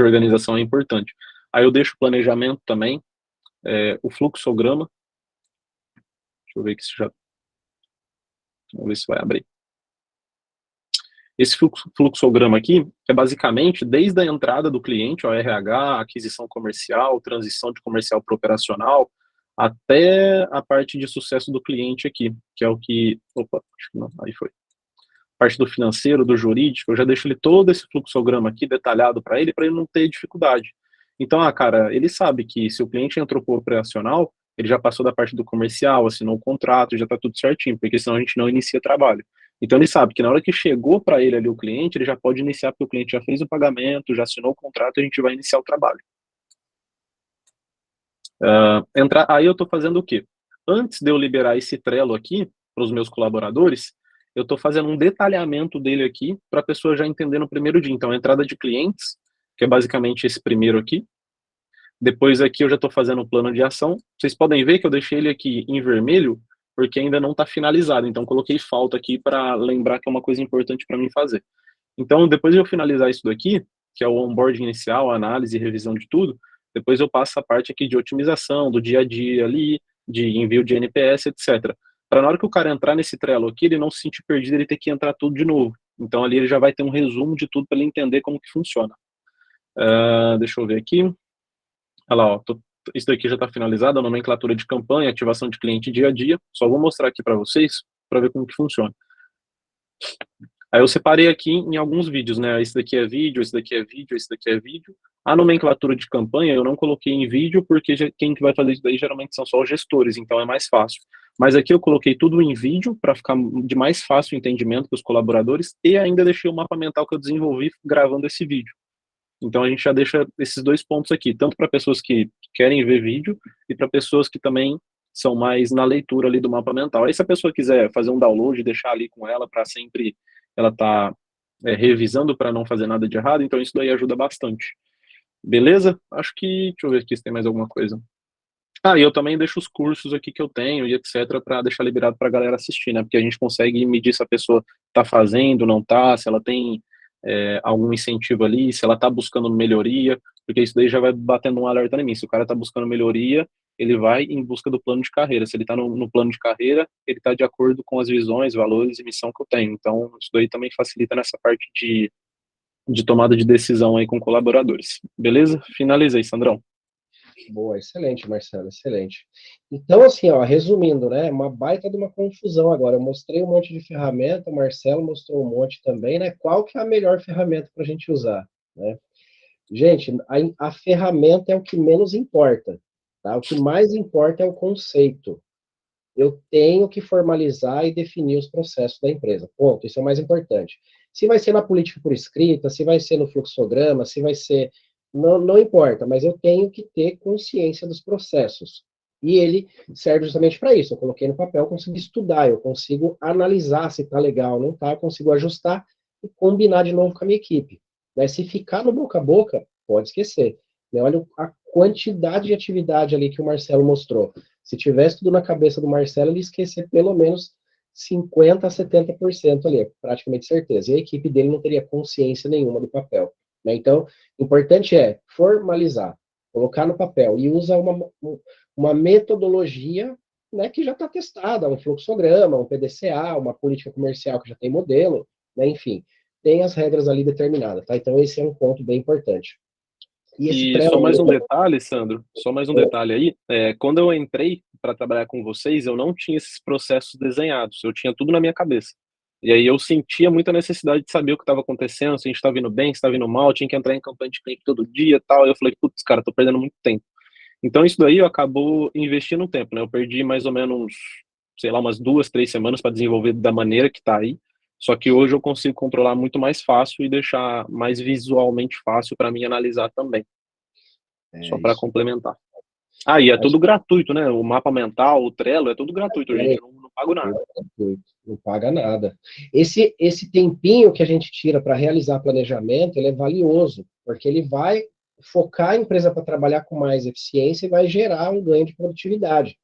organização é importante. Aí eu deixo o planejamento também, o fluxograma. Deixa eu ver aqui se já... Vamos ver se vai abrir. Esse fluxograma aqui é basicamente desde a entrada do cliente, o RH, aquisição comercial, transição de comercial para operacional, até a parte de sucesso do cliente aqui, que é o que... Opa, acho que não, aí foi. Parte do financeiro, do jurídico, eu já deixo ele todo esse fluxograma aqui detalhado para ele não ter dificuldade. Então, cara, ele sabe que se o cliente entrou para o operacional, ele já passou da parte do comercial, assinou o contrato, já está tudo certinho, porque senão a gente não inicia trabalho. Então ele sabe que na hora que chegou para ele ali o cliente, ele já pode iniciar, porque o cliente já fez o pagamento, já assinou o contrato, e a gente vai iniciar o trabalho. Aí eu estou fazendo o quê? Antes de eu liberar esse Trello aqui para os meus colaboradores, eu estou fazendo um detalhamento dele aqui para a pessoa já entender no primeiro dia. Então, a entrada de clientes, que é basicamente esse primeiro aqui. Depois aqui eu já estou fazendo o plano de ação. Vocês podem ver que eu deixei ele aqui em vermelho, porque ainda não está finalizado. Então, coloquei falta aqui para lembrar que é uma coisa importante para mim fazer. Então, depois de eu finalizar isso daqui, que é o onboarding inicial, a análise e revisão de tudo, depois eu passo a parte aqui de otimização, do dia a dia ali, de envio de NPS, etc. Para na hora que o cara entrar nesse Trello aqui, ele não se sentir perdido, ele ter que entrar tudo de novo. Então, ali ele já vai ter um resumo de tudo para ele entender como que funciona. Deixa eu ver aqui. Olha lá, ó, isso daqui já está finalizado, a nomenclatura de campanha, ativação de cliente dia a dia. Só vou mostrar aqui para vocês, para ver como que funciona. Aí eu separei aqui em alguns vídeos, né? Esse daqui é vídeo, esse daqui é vídeo, esse daqui é vídeo. A nomenclatura de campanha eu não coloquei em vídeo, porque quem que vai fazer isso daí geralmente são só os gestores, então é mais fácil. Mas aqui eu coloquei tudo em vídeo, para ficar de mais fácil entendimento para os colaboradores, e ainda deixei o mapa mental que eu desenvolvi gravando esse vídeo. Então a gente já deixa esses dois pontos aqui, tanto para pessoas que querem ver vídeo, e para pessoas que também são mais na leitura ali do mapa mental. Aí se a pessoa quiser fazer um download e deixar ali com ela para sempre ela tá revisando para não fazer nada de errado, então isso daí ajuda bastante. Beleza? Acho que, deixa eu ver aqui se tem mais alguma coisa. E eu também deixo os cursos aqui que eu tenho e etc para deixar liberado para a galera assistir, né? Porque a gente consegue medir se a pessoa tá fazendo, não tá, se ela tem algum incentivo ali, se ela tá buscando melhoria, porque isso daí já vai batendo um alerta em mim. Se o cara tá buscando melhoria, ele vai em busca do plano de carreira. Se ele está no plano de carreira, ele está de acordo com as visões, valores e missão que eu tenho. Então, isso daí também facilita nessa parte de tomada de decisão aí com colaboradores. Beleza? Finalizei, Sandrão. Boa, excelente, Marcelo, excelente. Então, assim, ó, resumindo, né, uma baita de uma confusão agora. Eu mostrei um monte de ferramenta, o Marcelo mostrou um monte também, né? Qual que é a melhor ferramenta para a gente usar, né? Gente, a ferramenta é o que menos importa, tá? O que mais importa é o conceito. Eu tenho que formalizar e definir os processos da empresa. Ponto. Isso é o mais importante. Se vai ser na política por escrita, se vai ser no fluxograma, se vai ser. Não, não importa, mas eu tenho que ter consciência dos processos. E ele serve justamente para isso. Eu coloquei no papel, eu consigo estudar, eu consigo analisar se está legal ou não está, eu consigo ajustar e combinar de novo com a minha equipe. Né? Se ficar no boca a boca, pode esquecer. Né? Olha a quantidade de atividade ali que o Marcelo mostrou. Se tivesse tudo na cabeça do Marcelo, ele ia esquecer pelo menos 50% a 70% ali, praticamente certeza. E a equipe dele não teria consciência nenhuma do papel. Né? Então, o importante é formalizar, colocar no papel e usa uma metodologia, né, que já está testada, um fluxograma, um PDCA, uma política comercial que já tem modelo, né, enfim, tem as regras ali determinadas. Tá? Então, esse é um ponto bem importante. E só mais um detalhe, Sandro, só mais um detalhe aí. Quando eu entrei para trabalhar com vocês, eu não tinha esses processos desenhados, eu tinha tudo na minha cabeça. E aí eu sentia muita necessidade de saber o que estava acontecendo, se a gente estava indo bem, se estava indo mal, tinha que entrar em campanha de cliente todo dia e tal. E eu falei, putz, cara, tô perdendo muito tempo. Então isso daí eu acabou investindo tempo, né? Eu perdi mais ou menos, sei lá, umas 2, 3 semanas para desenvolver da maneira que tá aí. Só que hoje eu consigo controlar muito mais fácil e deixar mais visualmente fácil para mim analisar também. Só para complementar. E é tudo gratuito, né? O mapa mental, o Trello, é tudo gratuito, gente. Eu não pago nada. Não paga nada. Esse tempinho que a gente tira para realizar planejamento, ele é valioso, porque ele vai focar a empresa para trabalhar com mais eficiência e vai gerar um ganho de produtividade.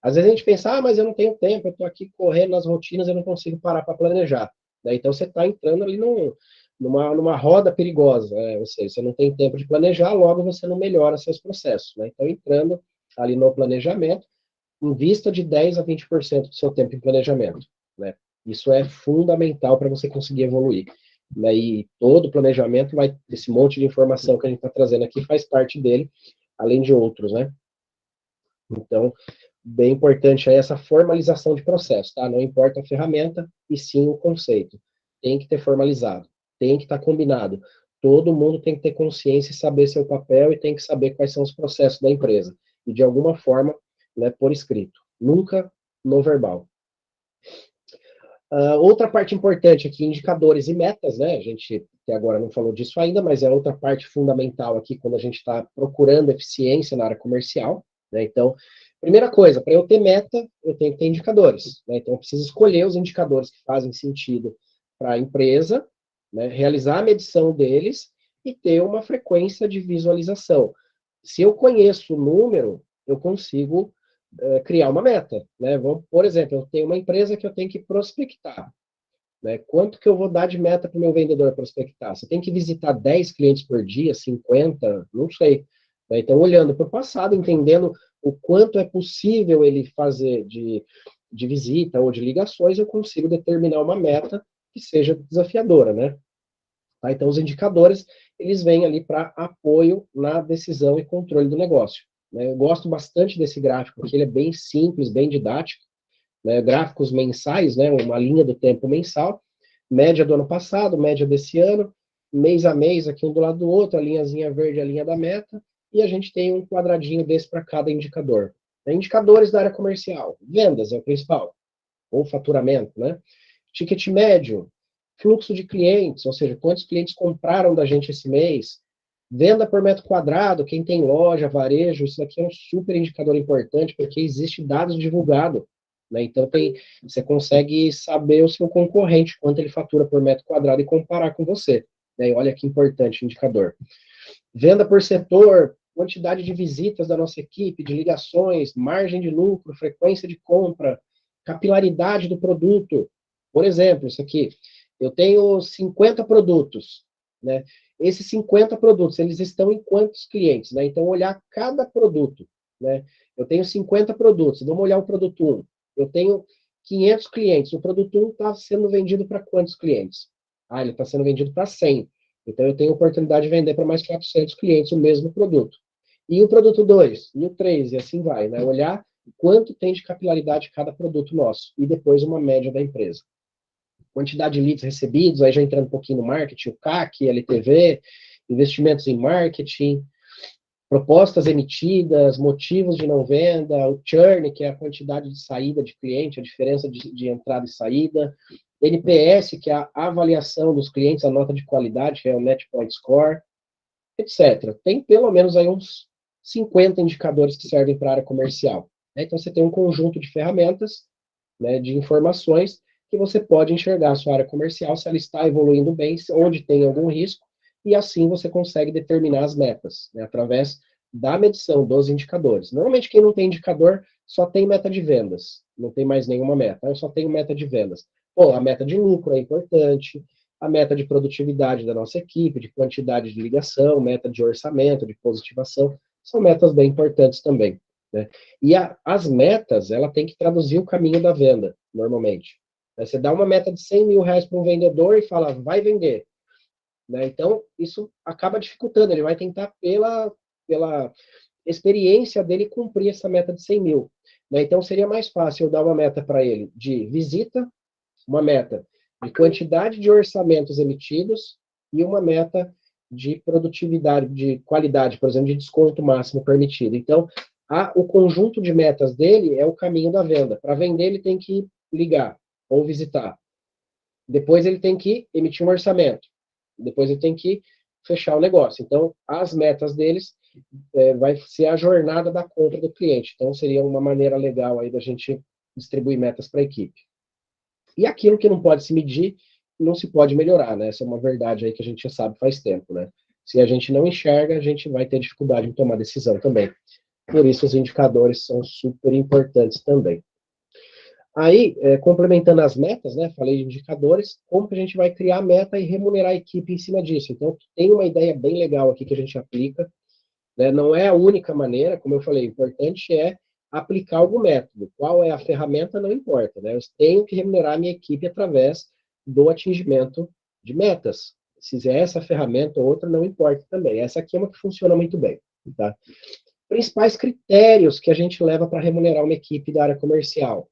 Às vezes a gente pensa, mas eu não tenho tempo, eu estou aqui correndo nas rotinas, eu não consigo parar para planejar. Então você está entrando ali numa roda perigosa, né? Ou seja, você não tem tempo de planejar, logo você não melhora seus processos. Né? Então, entrando ali no planejamento, invista de 10% a 20% do seu tempo em planejamento. Né? Isso é fundamental para você conseguir evoluir. Né? E todo planejamento esse monte de informação que a gente está trazendo aqui faz parte dele, além de outros, né? Então, bem importante é essa formalização de processo, tá? Não importa a ferramenta, e sim o conceito. Tem que ter formalizado, tem que estar combinado. Todo mundo tem que ter consciência e saber seu papel e tem que saber quais são os processos da empresa. E, de alguma forma, né, por escrito. Nunca no verbal. Outra parte importante aqui, indicadores e metas, né? A gente até agora não falou disso ainda, mas é outra parte fundamental aqui quando a gente está procurando eficiência na área comercial, né? Então, Primeira coisa, para eu ter meta, eu tenho que ter indicadores, né? Então, eu preciso escolher os indicadores que fazem sentido para a empresa, né? Realizar a medição deles e ter uma frequência de visualização. Se eu conheço o número, eu consigo criar uma meta, né? Por exemplo, eu tenho uma empresa que eu tenho que prospectar, né? Quanto que eu vou dar de meta para o meu vendedor prospectar? Você tem que visitar 10 clientes por dia, 50, não sei. Né? Então, olhando para o passado, entendendo o quanto é possível ele fazer de visita ou de ligações, eu consigo determinar uma meta que seja desafiadora, né? Tá? Então, os indicadores, eles vêm ali para apoio na decisão e controle do negócio. Né? Eu gosto bastante desse gráfico, porque ele é bem simples, bem didático, né? Gráficos mensais, né? Uma linha do tempo mensal, média do ano passado, média desse ano, mês a mês, aqui um do lado do outro, a linhazinha verde, a linha da meta, e a gente tem um quadradinho desse para cada indicador. Indicadores da área comercial, vendas é o principal, ou faturamento, né? Ticket médio, fluxo de clientes, ou seja, quantos clientes compraram da gente esse mês, venda por metro quadrado, quem tem loja, varejo, isso aqui é um super indicador importante, porque existe dados divulgados, né? Então, você consegue saber o seu concorrente, quanto ele fatura por metro quadrado e comparar com você. Né? E olha que importante o indicador. Venda por setor, quantidade de visitas da nossa equipe, de ligações, margem de lucro, frequência de compra, capilaridade do produto. Por exemplo, isso aqui, eu tenho 50 produtos, né? Esses 50 produtos, eles estão em quantos clientes, né? Então, olhar cada produto, né? Eu tenho 50 produtos, vamos olhar o produto 1. Eu tenho 500 clientes, o produto 1 está sendo vendido para quantos clientes? Ah, ele está sendo vendido para 100. Então, eu tenho oportunidade de vender para mais 400 clientes o mesmo produto. E o produto 2, e o 3, e assim vai, né? Olhar quanto tem de capilaridade cada produto nosso, e depois uma média da empresa. Quantidade de leads recebidos, aí já entrando um pouquinho no marketing, o CAC, LTV, investimentos em marketing, propostas emitidas, motivos de não venda, o churn, que é a quantidade de saída de cliente, a diferença de entrada e saída, NPS, que é a avaliação dos clientes, a nota de qualidade, que é o Net Point Score, etc. Tem pelo menos aí uns 50 indicadores que servem para a área comercial. Né? Então, você tem um conjunto de ferramentas, né, de informações que você pode enxergar a sua área comercial, se ela está evoluindo bem, onde tem algum risco, e assim você consegue determinar as metas, né, através da medição dos indicadores. Normalmente, quem não tem indicador só tem meta de vendas, não tem mais nenhuma meta. Eu só tenho meta de vendas. Pô, a meta de lucro é importante, a meta de produtividade da nossa equipe, de quantidade de ligação, meta de orçamento, de positivação, são metas bem importantes também. Né? E as metas, ela tem que traduzir o caminho da venda, normalmente. Você dá uma meta de 100 mil reais para um vendedor e fala, vai vender. Né? Então, isso acaba dificultando, ele vai tentar, pela experiência dele, cumprir essa meta de 100 mil. Né? Então, seria mais fácil eu dar uma meta para ele de visita, uma meta de quantidade de orçamentos emitidos e uma meta de produtividade, de qualidade, por exemplo, de desconto máximo permitido. Então, o conjunto de metas dele é o caminho da venda. Para vender, ele tem que ligar ou visitar. Depois, ele tem que emitir um orçamento. Depois, ele tem que fechar o negócio. Então, as metas deles vai ser a jornada da compra do cliente. Então, seria uma maneira legal aí da gente distribuir metas para a equipe. E aquilo que não pode se medir, não se pode melhorar, né? Essa é uma verdade aí que a gente já sabe faz tempo, né? Se a gente não enxerga, a gente vai ter dificuldade em tomar decisão também. Por isso, os indicadores são super importantes também. Aí, complementando as metas, né? Falei de indicadores, como que a gente vai criar a meta e remunerar a equipe em cima disso? Então, tem uma ideia bem legal aqui que a gente aplica, né? Não é a única maneira, como eu falei, o importante é aplicar algum método. Qual é a ferramenta, não importa, né? Eu tenho que remunerar a minha equipe através do atingimento de metas. Se é essa ferramenta ou outra, não importa também. Essa aqui é uma que funciona muito bem, tá? Principais critérios que a gente leva para remunerar uma equipe da área comercial: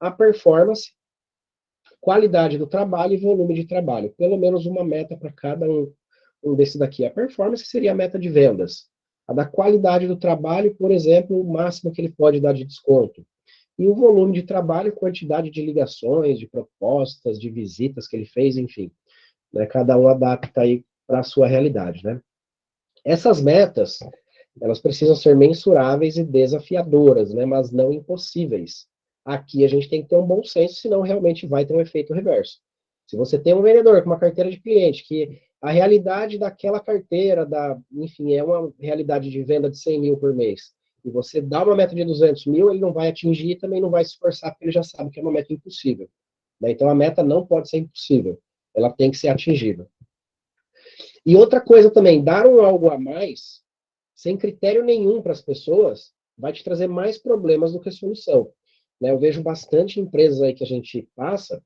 a performance, qualidade do trabalho e volume de trabalho. Pelo menos uma meta para cada um desse daqui. A performance seria a meta de vendas. A da qualidade do trabalho, por exemplo, o máximo que ele pode dar de desconto. E o volume de trabalho, quantidade de ligações, de propostas, de visitas que ele fez, enfim. Né? Cada um adapta aí para a sua realidade, né? Essas metas, Elas precisam ser mensuráveis e desafiadoras, né, mas não impossíveis. Aqui a gente tem que ter um bom senso, senão realmente vai ter um efeito reverso. Se você tem um vendedor com uma carteira de cliente, que a realidade daquela carteira, enfim, é uma realidade de venda de 100 mil por mês, e você dá uma meta de 200 mil, ele não vai atingir e também não vai se esforçar, porque ele já sabe que é uma meta impossível. Né? Então a meta não pode ser impossível, ela tem que ser atingível. E outra coisa também, dar um algo a mais, sem critério nenhum para as pessoas, vai te trazer mais problemas do que solução. Né? Eu vejo bastante empresas aí que a gente passa,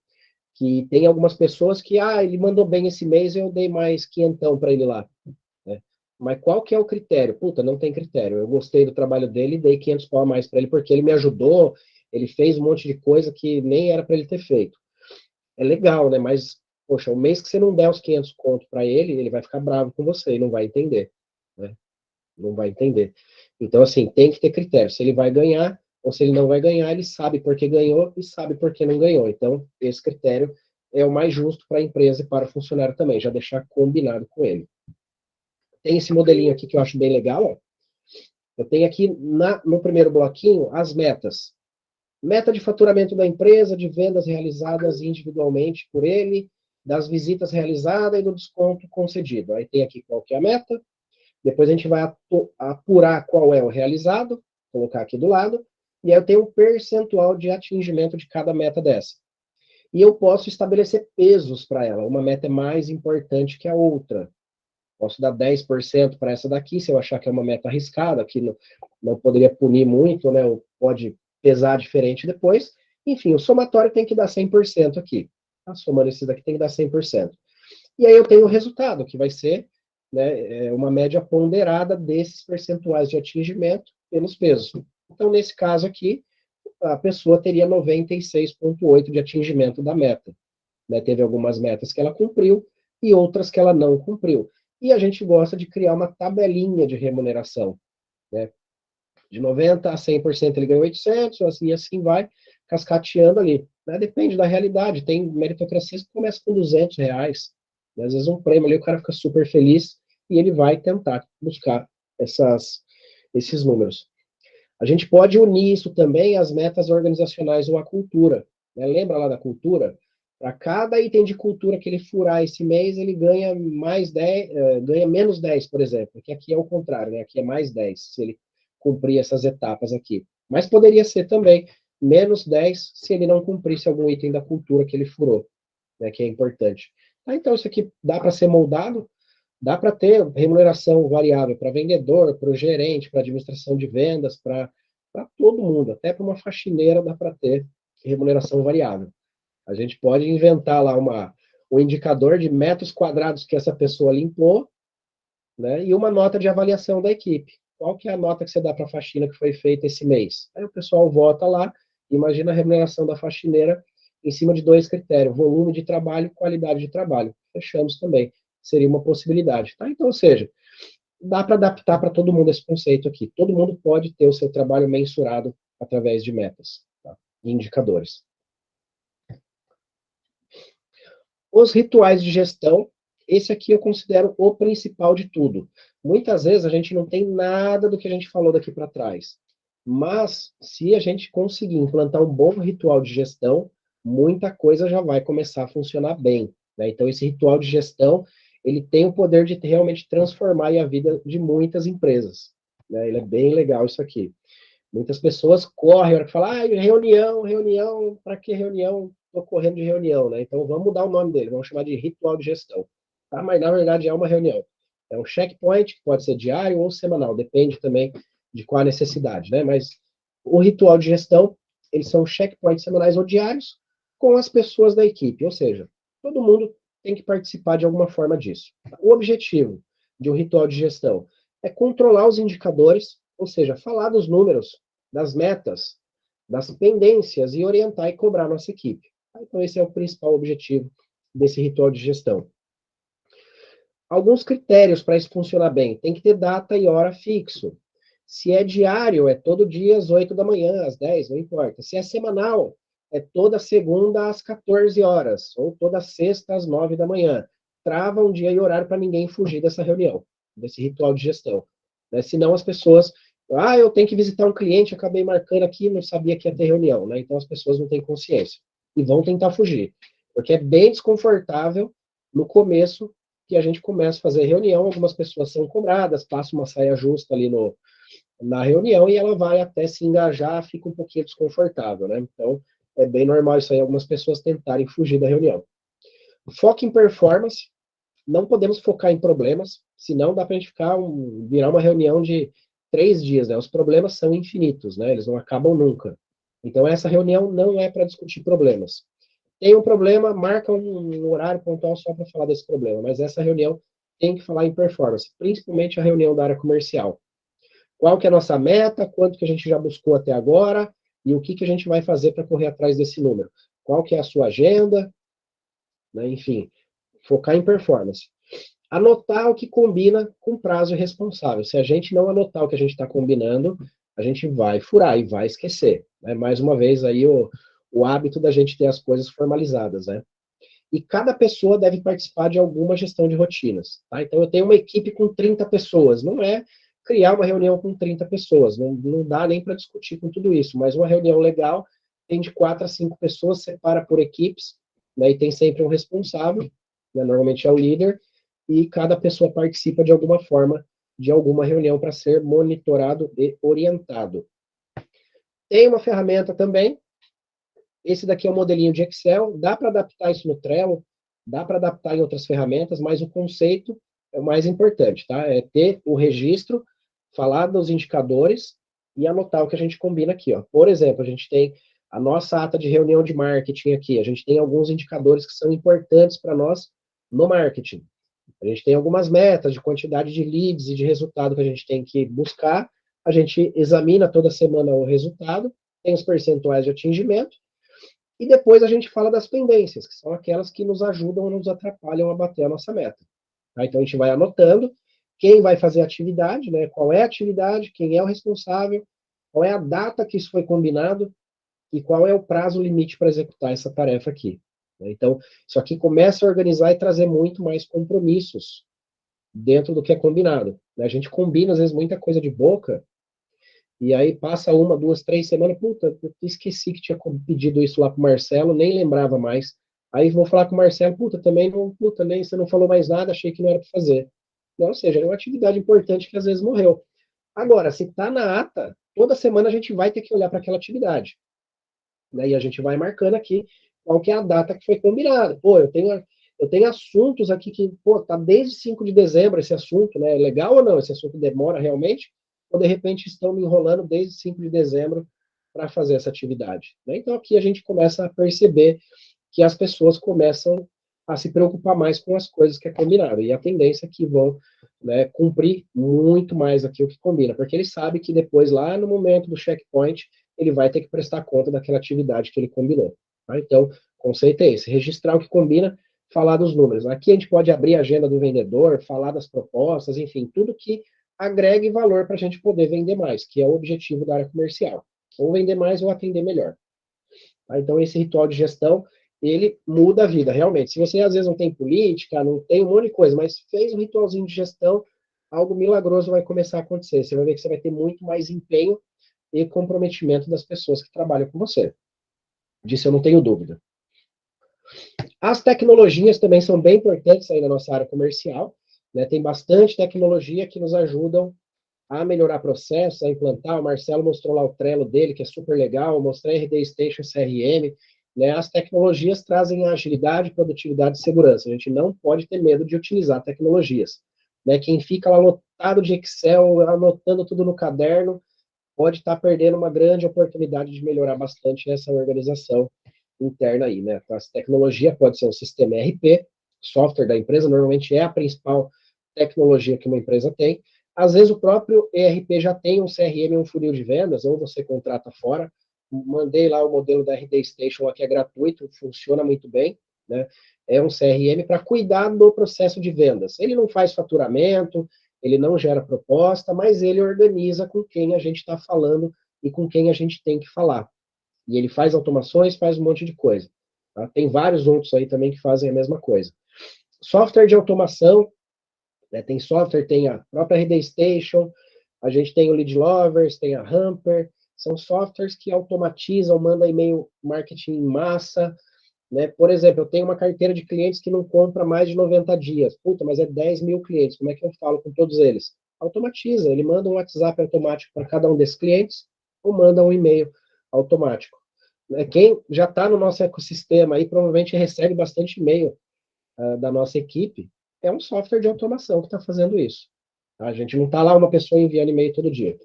que tem algumas pessoas que, ele mandou bem esse mês, eu dei mais quinhentão para ele lá. Né? Mas qual que é o critério? Puta, não tem critério. Eu gostei do trabalho dele e dei 500 pau a mais para ele, porque ele me ajudou, ele fez um monte de coisa que nem era para ele ter feito. É legal, né? Mas, poxa, o mês que você não der os 500 conto para ele, ele vai ficar bravo com você e não vai entender. Né? Não vai entender. Então, assim, tem que ter critério. Se ele vai ganhar ou se ele não vai ganhar, ele sabe por que ganhou e sabe por que não ganhou. Então, esse critério é o mais justo para a empresa e para o funcionário também, já deixar combinado com ele. Tem esse modelinho aqui que eu acho bem legal. Ó. Eu tenho aqui no primeiro bloquinho as metas. Meta de faturamento da empresa, de vendas realizadas individualmente por ele, das visitas realizadas e do desconto concedido. Aí tem aqui qual que é a meta, depois a gente vai apurar qual é o realizado, colocar aqui do lado, e aí eu tenho um percentual de atingimento de cada meta dessa. E eu posso estabelecer pesos para ela. Uma meta é mais importante que a outra. Posso dar 10% para essa daqui, se eu achar que é uma meta arriscada, que não poderia punir muito, né? Ou pode pesar diferente depois. Enfim, o somatório tem que dar 100% aqui. Tá? Somando esse daqui tem que dar 100%. E aí eu tenho o resultado, que vai ser, né, uma média ponderada desses percentuais de atingimento pelos pesos. Então, nesse caso aqui, a pessoa teria 96,8% de atingimento da meta. Né? Teve algumas metas que ela cumpriu e outras que ela não cumpriu. E a gente gosta de criar uma tabelinha de remuneração. Né? De 90% a 100% ele ganhou 800, assim vai, cascateando ali. Né? Depende da realidade. Tem meritocracias que começam com R$ 200. Né? Às vezes um prêmio ali, o cara fica super feliz e ele vai tentar buscar esses números. A gente pode unir isso também às metas organizacionais ou à cultura. Né? Lembra lá da cultura? Para cada item de cultura que ele furar esse mês, ele ganha mais 10, ganha menos 10, por exemplo. Que aqui é o contrário, né? Aqui é mais 10, se ele cumprir essas etapas aqui. Mas poderia ser também menos 10 se ele não cumprisse algum item da cultura que ele furou, né? Que é importante. Então, isso aqui dá para ser moldado, dá para ter remuneração variável para vendedor, para o gerente, para administração de vendas, para todo mundo, até para uma faxineira dá para ter remuneração variável. A gente pode inventar lá um indicador de metros quadrados que essa pessoa limpou, né, e uma nota de avaliação da equipe. Qual que é a nota que você dá para a faxina que foi feita esse mês? Aí o pessoal vota lá, imagina a remuneração da faxineira em cima de 2 critérios, volume de trabalho e qualidade de trabalho. Fechamos também. Seria uma possibilidade. Tá? Então, ou seja, dá para adaptar para todo mundo esse conceito aqui. Todo mundo pode ter o seu trabalho mensurado através de metas, tá? E indicadores. Os rituais de gestão, esse aqui eu considero o principal de tudo. Muitas vezes a gente não tem nada do que a gente falou daqui para trás. Mas, se a gente conseguir implantar um bom ritual de gestão, muita coisa já vai começar a funcionar bem. Né? Então, esse ritual de gestão, ele tem o poder de realmente transformar a vida de muitas empresas. Né? Ele é bem legal isso aqui. Muitas pessoas correm, a hora que falam, reunião, para que reunião? Estou correndo de reunião, né? Então vamos mudar o nome dele, vamos chamar de ritual de gestão. Tá? Mas na verdade é uma reunião. É um checkpoint, que pode ser diário ou semanal, depende também de qual a necessidade, né? Mas o ritual de gestão, eles são checkpoints semanais ou diários com as pessoas da equipe, ou seja, todo mundo tem que participar de alguma forma disso. O objetivo de um ritual de gestão é controlar os indicadores, ou seja, falar dos números, das metas, das pendências e orientar e cobrar a nossa equipe. Então, esse é o principal objetivo desse ritual de gestão. Alguns critérios para isso funcionar bem. Tem que ter data e hora fixo. Se é diário, é todo dia às 8 da manhã, às 10, não importa. Se é semanal, é toda segunda às 14 horas, ou toda sexta às 9 da manhã. Trava um dia e horário para ninguém fugir dessa reunião, desse ritual de gestão. né? Senão as pessoas, eu tenho que visitar um cliente, acabei marcando aqui, não sabia que ia ter reunião, né? Então as pessoas não têm consciência e vão tentar fugir, porque é bem desconfortável no começo que a gente começa a fazer reunião, algumas pessoas são cobradas, passa uma saia justa ali na reunião e ela vai até se engajar, fica um pouquinho desconfortável, né? Então, é bem normal isso aí, algumas pessoas tentarem fugir da reunião. Foco em performance, não podemos focar em problemas, senão dá para a gente virar uma reunião de 3 dias, né? Os problemas são infinitos, né? Eles não acabam nunca. Então, essa reunião não é para discutir problemas. Tem um problema, marca um horário pontual só para falar desse problema, mas essa reunião tem que falar em performance, principalmente a reunião da área comercial. Qual que é a nossa meta, quanto que a gente já buscou até agora, e o que que a gente vai fazer para correr atrás desse número. Qual que é a sua agenda, né? Enfim, focar em performance. Anotar o que combina com prazo responsável. Se a gente não anotar o que a gente está combinando, a gente vai furar e vai esquecer. Né? Mais uma vez aí o hábito da gente ter as coisas formalizadas, né? E cada pessoa deve participar de alguma gestão de rotinas. Tá? Então, eu tenho uma equipe com 30 pessoas. Não é criar uma reunião com 30 pessoas. Não dá nem para discutir com tudo isso. Mas uma reunião legal tem de 4 a 5 pessoas, separa por equipes, né, e tem sempre um responsável, né, normalmente é o líder, e cada pessoa participa de alguma forma de alguma reunião para ser monitorado e orientado. Tem uma ferramenta também, esse daqui é um modelinho de Excel, dá para adaptar isso no Trello, dá para adaptar em outras ferramentas, mas o conceito é o mais importante, tá? É ter o registro, falar dos indicadores e anotar o que a gente combina aqui, ó. Por exemplo, a gente tem a nossa ata de reunião de marketing aqui, a gente tem alguns indicadores que são importantes para nós no marketing. A gente tem algumas metas de quantidade de leads e de resultado que a gente tem que buscar, a gente examina toda semana o resultado, tem os percentuais de atingimento, e depois a gente fala das pendências, que são aquelas que nos ajudam ou nos atrapalham a bater a nossa meta. Tá? Então a gente vai anotando quem vai fazer a atividade, né? Qual é a atividade, quem é o responsável, qual é a data que isso foi combinado e qual é o prazo limite para executar essa tarefa aqui. Né? Então, isso aqui começa a organizar e trazer muito mais compromissos dentro do que é combinado. Né? A gente combina, às vezes, muita coisa de boca, e aí passa 1, 2, 3 semanas, puta, eu esqueci que tinha pedido isso lá pro Marcelo, nem lembrava mais. Aí vou falar com o Marcelo, nem você não falou mais nada, achei que não era para fazer. Não, ou seja, é uma atividade importante que às vezes morreu. Agora, se está na ata, toda semana a gente vai ter que olhar para aquela atividade. Né? E a gente vai marcando aqui qual que é a data que foi combinada. Pô, eu tenho assuntos aqui que, pô, tá desde 5 de dezembro esse assunto, né? É legal ou não? Esse assunto demora realmente? Ou de repente estão me enrolando desde 5 de dezembro para fazer essa atividade? Né? Então aqui a gente começa a perceber que as pessoas começam a se preocupar mais com as coisas que é combinado. E a tendência é que vão, né, cumprir muito mais aqui o que combina, porque ele sabe que depois, lá no momento do checkpoint, ele vai ter que prestar conta daquela atividade que ele combinou. Tá? Então, o conceito é esse: registrar o que combina, falar dos números. Aqui a gente pode abrir a agenda do vendedor, falar das propostas, enfim, tudo que agregue valor para a gente poder vender mais, que é o objetivo da área comercial. Ou vender mais ou atender melhor. Tá? Então, esse ritual de gestão, ele muda a vida, realmente. Se você, às vezes, não tem política, não tem um monte de coisa, mas fez um ritualzinho de gestão, algo milagroso vai começar a acontecer. Você vai ver que você vai ter muito mais empenho e comprometimento das pessoas que trabalham com você. Disso eu não tenho dúvida. As tecnologias também são bem importantes aí na nossa área comercial. Né? Tem bastante tecnologia que nos ajudam a melhorar processos, a implantar. O Marcelo mostrou lá o Trello dele, que é super legal. Eu mostrei RD Station CRM. Né? As tecnologias trazem agilidade, produtividade e segurança. A gente não pode ter medo de utilizar tecnologias. Né? Quem fica lá lotado de Excel, anotando tudo no caderno, pode estar perdendo uma grande oportunidade de melhorar bastante essa organização interna aí, né? A tecnologia pode ser um sistema ERP, software da empresa, normalmente é a principal tecnologia que uma empresa tem. Às vezes o próprio ERP já tem um CRM, um funil de vendas, ou você contrata fora. Mandei lá o modelo da RD Station, que é gratuito, funciona muito bem, né? É um CRM para cuidar do processo de vendas. Ele não faz faturamento, ele não gera proposta, mas ele organiza com quem a gente está falando e com quem a gente tem que falar. E ele faz automações, faz um monte de coisa. Tá? Tem vários outros aí também que fazem a mesma coisa. Software de automação, né? Tem software, tem a própria RD Station, A gente tem o Lead Lovers, tem a Hamper, são softwares que automatizam, mandam e-mail marketing em massa, né? Por exemplo, eu tenho uma carteira de clientes que não compra mais de 90 dias. Puta, mas é 10 mil clientes, como é que eu falo com todos eles? Automatiza, ele manda um WhatsApp automático para cada um desses clientes, ou manda um e-mail automático. Quem já está no nosso ecossistema aí provavelmente recebe bastante e-mail da nossa equipe, é um software de automação que está fazendo isso. A gente não está lá uma pessoa enviando e-mail todo dia.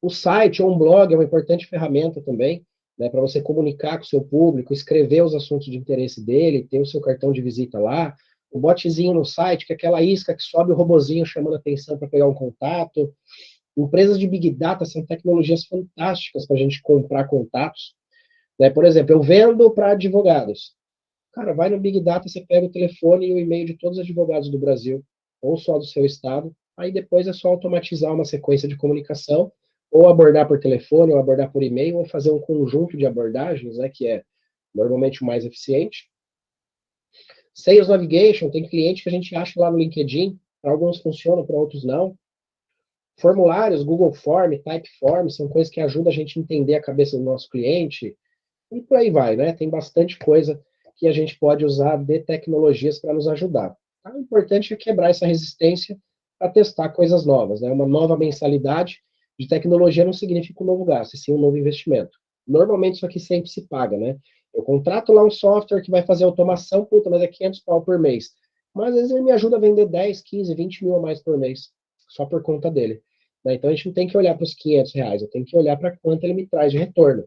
O site ou um blog é uma importante ferramenta também, né, para você comunicar com o seu público, escrever os assuntos de interesse dele, ter o seu cartão de visita lá, o botzinho no site, que é aquela isca que sobe o robozinho chamando atenção para pegar um contato. Empresas de Big Data são tecnologias fantásticas para a gente comprar contatos. Né? Por exemplo, eu vendo para advogados. Cara, vai no Big Data, você pega o telefone e o e-mail de todos os advogados do Brasil, ou só do seu estado, aí depois é só automatizar uma sequência de comunicação, ou abordar por telefone, ou abordar por e-mail, ou fazer um conjunto de abordagens, né, que é normalmente o mais eficiente. Sales Navigation, tem cliente que a gente acha lá no LinkedIn, para alguns funcionam, para outros não. Formulários, Google Form, Typeform, são coisas que ajudam a gente a entender a cabeça do nosso cliente, e por aí vai, né? Tem bastante coisa que a gente pode usar de tecnologias para nos ajudar. Tá? O importante é quebrar essa resistência para testar coisas novas, né? Uma nova mensalidade de tecnologia não significa um novo gasto, e sim um novo investimento. Normalmente isso aqui sempre se paga, né? Eu contrato lá um software que vai fazer automação, puta, mas é 500 pau por mês. Mas às vezes ele me ajuda a vender 10, 15, 20 mil a mais por mês, só por conta dele. Né? Então a gente não tem que olhar para os 500 reais, eu tenho que olhar para quanto ele me traz de retorno.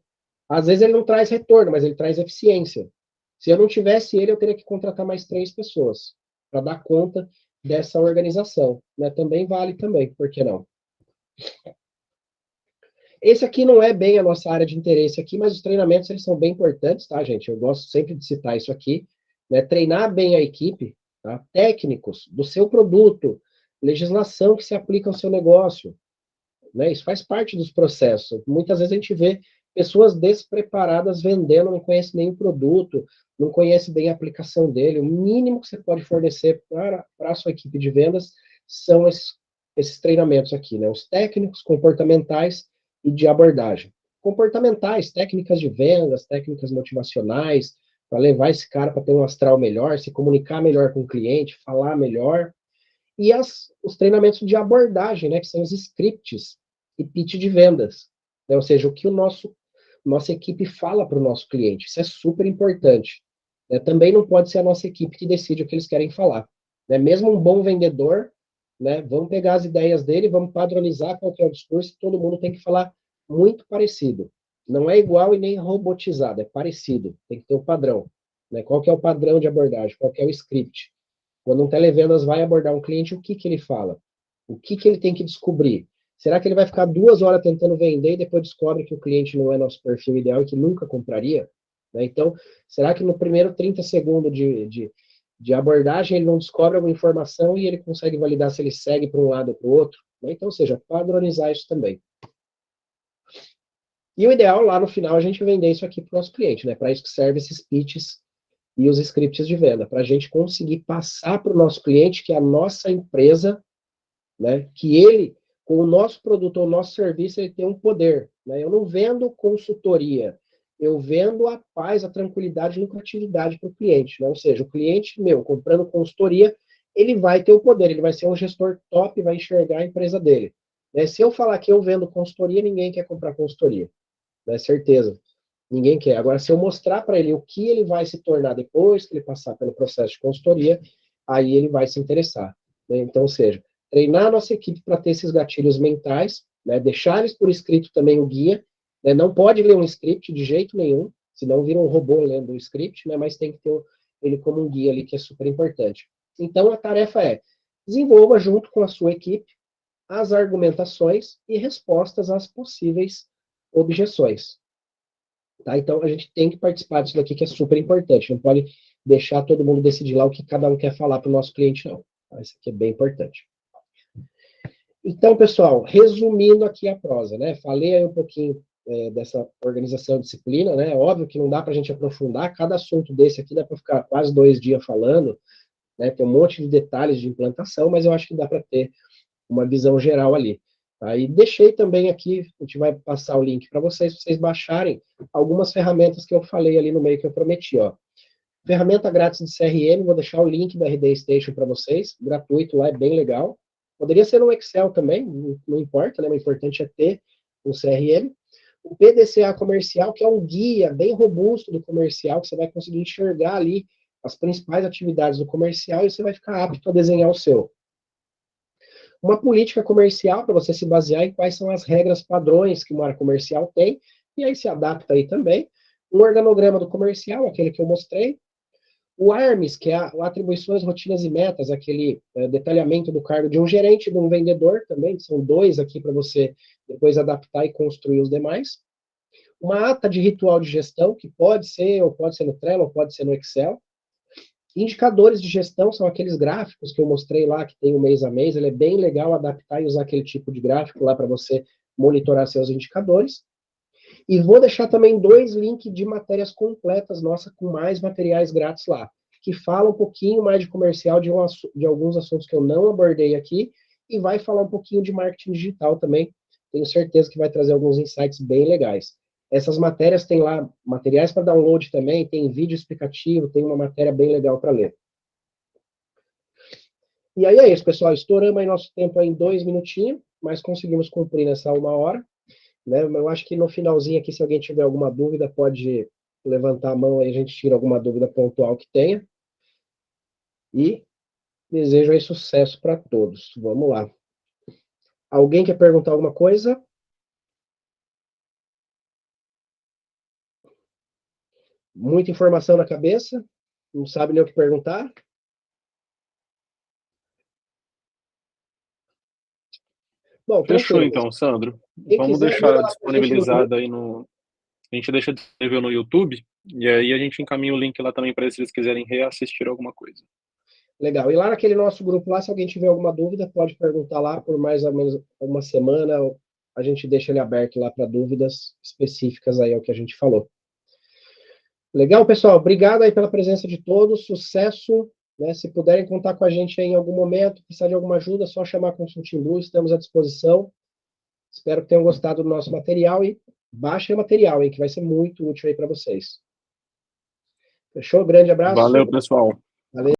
Às vezes ele não traz retorno, mas ele traz eficiência. Se eu não tivesse ele, eu teria que contratar mais 3 pessoas para dar conta dessa organização. Né? Também vale também, por que não? Esse aqui não é bem a nossa área de interesse aqui, mas os treinamentos eles são bem importantes, tá, gente? Eu gosto sempre de citar isso aqui. Né? Treinar bem a equipe, tá? Técnicos do seu produto, legislação que se aplica ao seu negócio. Né? Isso faz parte dos processos. Muitas vezes a gente vê pessoas despreparadas vendendo, não conhece nem o produto, não conhece bem a aplicação dele. O mínimo que você pode fornecer para a sua equipe de vendas são esses treinamentos aqui, né? Os técnicos, comportamentais e de abordagem. Comportamentais, técnicas de vendas, técnicas motivacionais, para levar esse cara para ter um astral melhor, se comunicar melhor com o cliente, falar melhor. E os treinamentos de abordagem, né, que são os scripts e pitch de vendas. Né, ou seja, o que nossa equipe fala para o nosso cliente. Isso é super importante. Né, também não pode ser a nossa equipe que decide o que eles querem falar. Né, mesmo um bom vendedor, né, vamos pegar as ideias dele, vamos padronizar qual que é o discurso, e todo mundo tem que falar muito parecido. Não é igual e nem robotizado, é parecido. Tem que ter um padrão. Né, qual que é o padrão de abordagem? Qual que é o script? Quando um televendas vai abordar um cliente, o que ele fala? O que ele tem que descobrir? Será que ele vai ficar 2 horas tentando vender e depois descobre que o cliente não é nosso perfil ideal e que nunca compraria? Né? Então, será que no primeiro 30 segundos de abordagem ele não descobre alguma informação e ele consegue validar se ele segue para um lado ou para o outro? Né? Então, ou seja, padronizar isso também. E o ideal, lá no final, a gente vender isso aqui para o nosso cliente, né? Para isso que serve esses pitches e os scripts de venda, para a gente conseguir passar para o nosso cliente que a nossa empresa, né, que ele, com o nosso produto ou o nosso serviço, ele tem um poder. Né? Eu não vendo consultoria, eu vendo a paz, a tranquilidade e lucratividade para o cliente. Né? Ou seja, o cliente meu, comprando consultoria, ele vai ter o poder, ele vai ser um gestor top, vai enxergar a empresa dele. Né? Se eu falar que eu vendo consultoria, ninguém quer comprar consultoria. Né? Certeza. Ninguém quer. Agora, se eu mostrar para ele o que ele vai se tornar depois que ele passar pelo processo de consultoria, aí ele vai se interessar. Né? Então, ou seja, treinar a nossa equipe para ter esses gatilhos mentais, né? Deixar eles por escrito também o guia, né? Não pode ler um script de jeito nenhum, senão vira um robô lendo o script, né? Mas tem que ter ele como um guia ali, que é super importante. Então, a tarefa é, desenvolva junto com a sua equipe as argumentações e respostas às possíveis objeções. Tá? Então, a gente tem que participar disso daqui, que é super importante. Não pode deixar todo mundo decidir lá o que cada um quer falar para o nosso cliente, não. Tá? Isso aqui é bem importante. Então, pessoal, resumindo aqui a prosa, né? Falei aí um pouquinho dessa organização de disciplina, né? Óbvio que não dá para a gente aprofundar. Cada assunto desse aqui dá para ficar quase 2 dias falando, né? Tem um monte de detalhes de implantação, mas eu acho que dá para ter uma visão geral ali. Tá? E deixei também aqui, a gente vai passar o link para vocês baixarem algumas ferramentas que eu falei ali no meio que eu prometi, ó. Ferramenta grátis de CRM, vou deixar o link da RD Station para vocês, gratuito lá, é bem legal. Poderia ser no Excel também, não importa, né? O importante é ter um CRM. O PDCA comercial, que é um guia bem robusto do comercial, que você vai conseguir enxergar ali as principais atividades do comercial e você vai ficar apto a desenhar o seu. Uma política comercial para você se basear em quais são as regras padrões que uma área comercial tem, e aí se adapta aí também. Um organograma do comercial, aquele que eu mostrei. O ARMS, que é atribuições, rotinas e metas, aquele detalhamento do cargo de um gerente e de um vendedor também, são dois aqui para você depois adaptar e construir os demais. Uma ata de ritual de gestão, que pode ser, ou pode ser no Trello, ou pode ser no Excel. Indicadores de gestão são aqueles gráficos que eu mostrei lá, que tem o mês a mês, ele é bem legal adaptar e usar aquele tipo de gráfico lá para você monitorar seus indicadores. E vou deixar também 2 links de matérias completas, nossa, com mais materiais grátis lá, que falam um pouquinho mais de comercial, de alguns assuntos que eu não abordei aqui, e vai falar um pouquinho de marketing digital também. Tenho certeza que vai trazer alguns insights bem legais. Essas matérias têm lá materiais para download também, tem vídeo explicativo, tem uma matéria bem legal para ler. E aí é isso, pessoal. Estouramos aí nosso tempo aí em 2 minutinhos, mas conseguimos cumprir nessa 1 hora. Né? Eu acho que no finalzinho aqui, se alguém tiver alguma dúvida, pode levantar a mão aí, a gente tira alguma dúvida pontual que tenha. E desejo aí sucesso para todos. Vamos lá. Alguém quer perguntar alguma coisa? Muita informação na cabeça? Não sabe nem o que perguntar? Bom, Fechou tranquilo. então, Sandro. Quem Vamos quiser, manda deixar lá pra gente no grupo. disponibilizado aí no. A gente deixa disponível no YouTube, e aí a gente encaminha o link lá também para se eles quiserem reassistir alguma coisa. Legal. E lá naquele nosso grupo lá, se alguém tiver alguma dúvida, pode perguntar lá por mais ou menos uma semana. A gente deixa ele aberto lá para dúvidas específicas aí ao que a gente falou. Legal, pessoal? Obrigado aí pela presença de todos. Sucesso. Né? Se puderem contar com a gente aí em algum momento, precisar de alguma ajuda, é só chamar a Consulting Blue, estamos à disposição. Espero que tenham gostado do nosso material e baixem o material aí, que vai ser muito útil aí para vocês. Fechou? Grande abraço. Valeu, pessoal. Valeu.